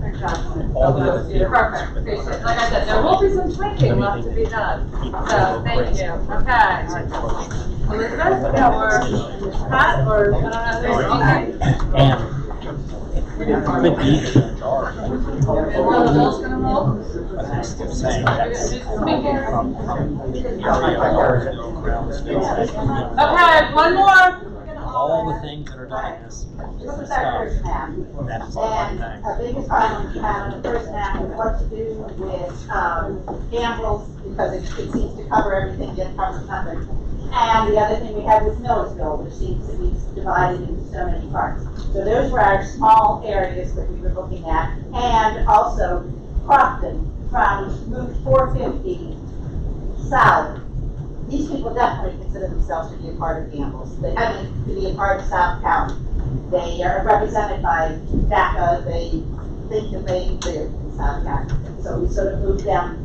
Exactly. Perfect. Appreciate it. Like I said, there will be some tweaking left to be done. So thank you. Okay. Elizabeth, or Pat, or, I don't know, who's speaking? Could be. Bill's gonna hold? Who's speaking? Okay, one more. All the things that are done in this This is our first map. that's all one And thing. our biggest problem we had on the first map was what to do with Gambles, because it seems to cover everything, yet covers nothing. And the other thing we had was Millersville, which seems to be divided into so many parts. So those were our small areas that we were looking at. And also Crofton from Route 450 south. These people definitely consider themselves to be a part of Gambles. They, I mean, to be a part of South County. They are represented by DACA. They think that they live in South County. So we sort of moved down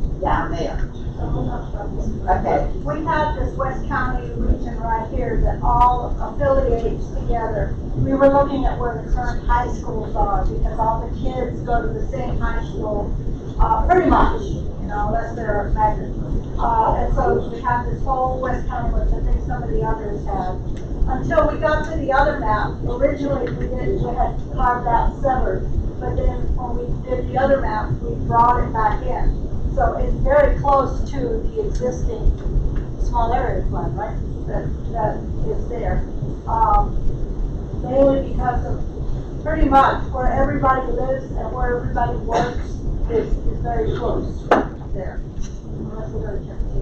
there. Okay. We have this West County region right here that all affiliates together. We were looking at where the current high schools are, because all the kids go to the same high school, pretty much, you know, unless they're magnet. And so we have this whole West County list. I think some of the others have. Until we got to the other map, originally we had carved out Severs, but then when we did the other map, we brought it back in. So it's very close to the existing small area plan, right? That is there. Mainly because of pretty much where everybody lives and where everybody works is very close there. Unless we're gonna check it.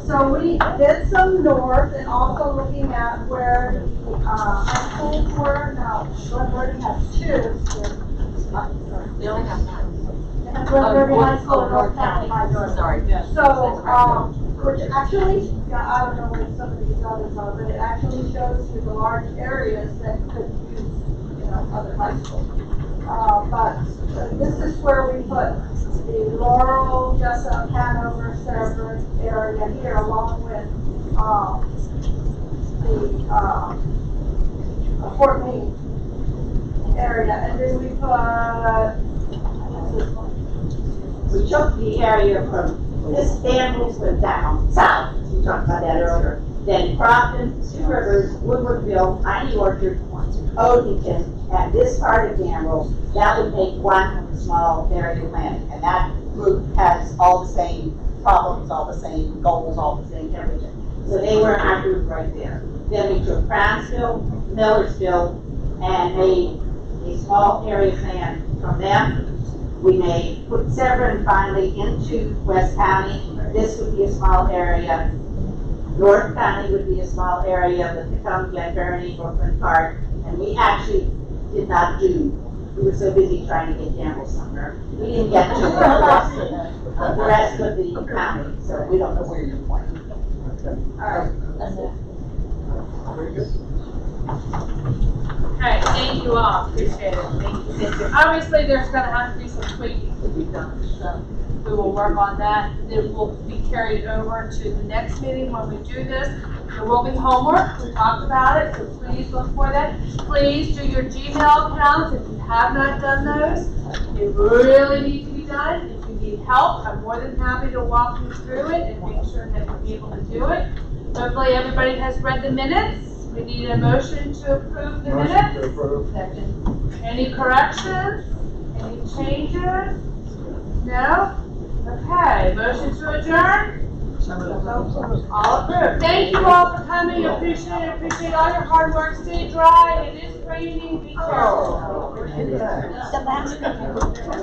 So we did some north and also looking at where the high schools were. Now, Glen Burnie has two. We only have one. And Glen Burnie High School and North County High School. Sorry. So, which actually, I don't know where some of these others are, but it actually shows you the large areas that could use, you know, other high schools. But this is where we put the Laurel, Jessup, Hanover, Severn area here, along with the Fort Meade area, and then we put. We took the area from this Gambles went down south. We talked about that earlier. Then Crofton, Two Rivers, Woodwardville, Piney Orchard, Odenton, and this part of Gambles. That would make one small area planning, and that group has all the same problems, all the same goals, all the same everything. So they were in our group right there. Then we took Brownsville, Millersville, and made a small area plan from them. We put Severn finally into West County. This would be a small area. North County would be a small area with Tacoma, Glen Burnie, Brooklyn Park, and we actually did not do. We were so busy trying to get Gamble somewhere. We didn't get to the rest of the county, so we don't know where you're pointing. All right, that's it. Very good. Okay, thank you all, appreciate it, thank you. Obviously, there's gonna have to be some tweaking to be done, so we will work on that. It will be carried over to the next meeting when we do this. There will be homework, we talked about it, so please look for that. Please do your Gmail accounts if you have not done those. They really need to be done. If you need help, I'm more than happy to walk you through it and make sure that you'll be able to do it. Hopefully, everybody has read the minutes. We need a motion to approve the minutes. Second. Any corrections? Any changes? No? Okay, motion to adjourn? All approved. Thank you all for coming, appreciate it, appreciate all your hard work, stay dry, it is raining, be careful.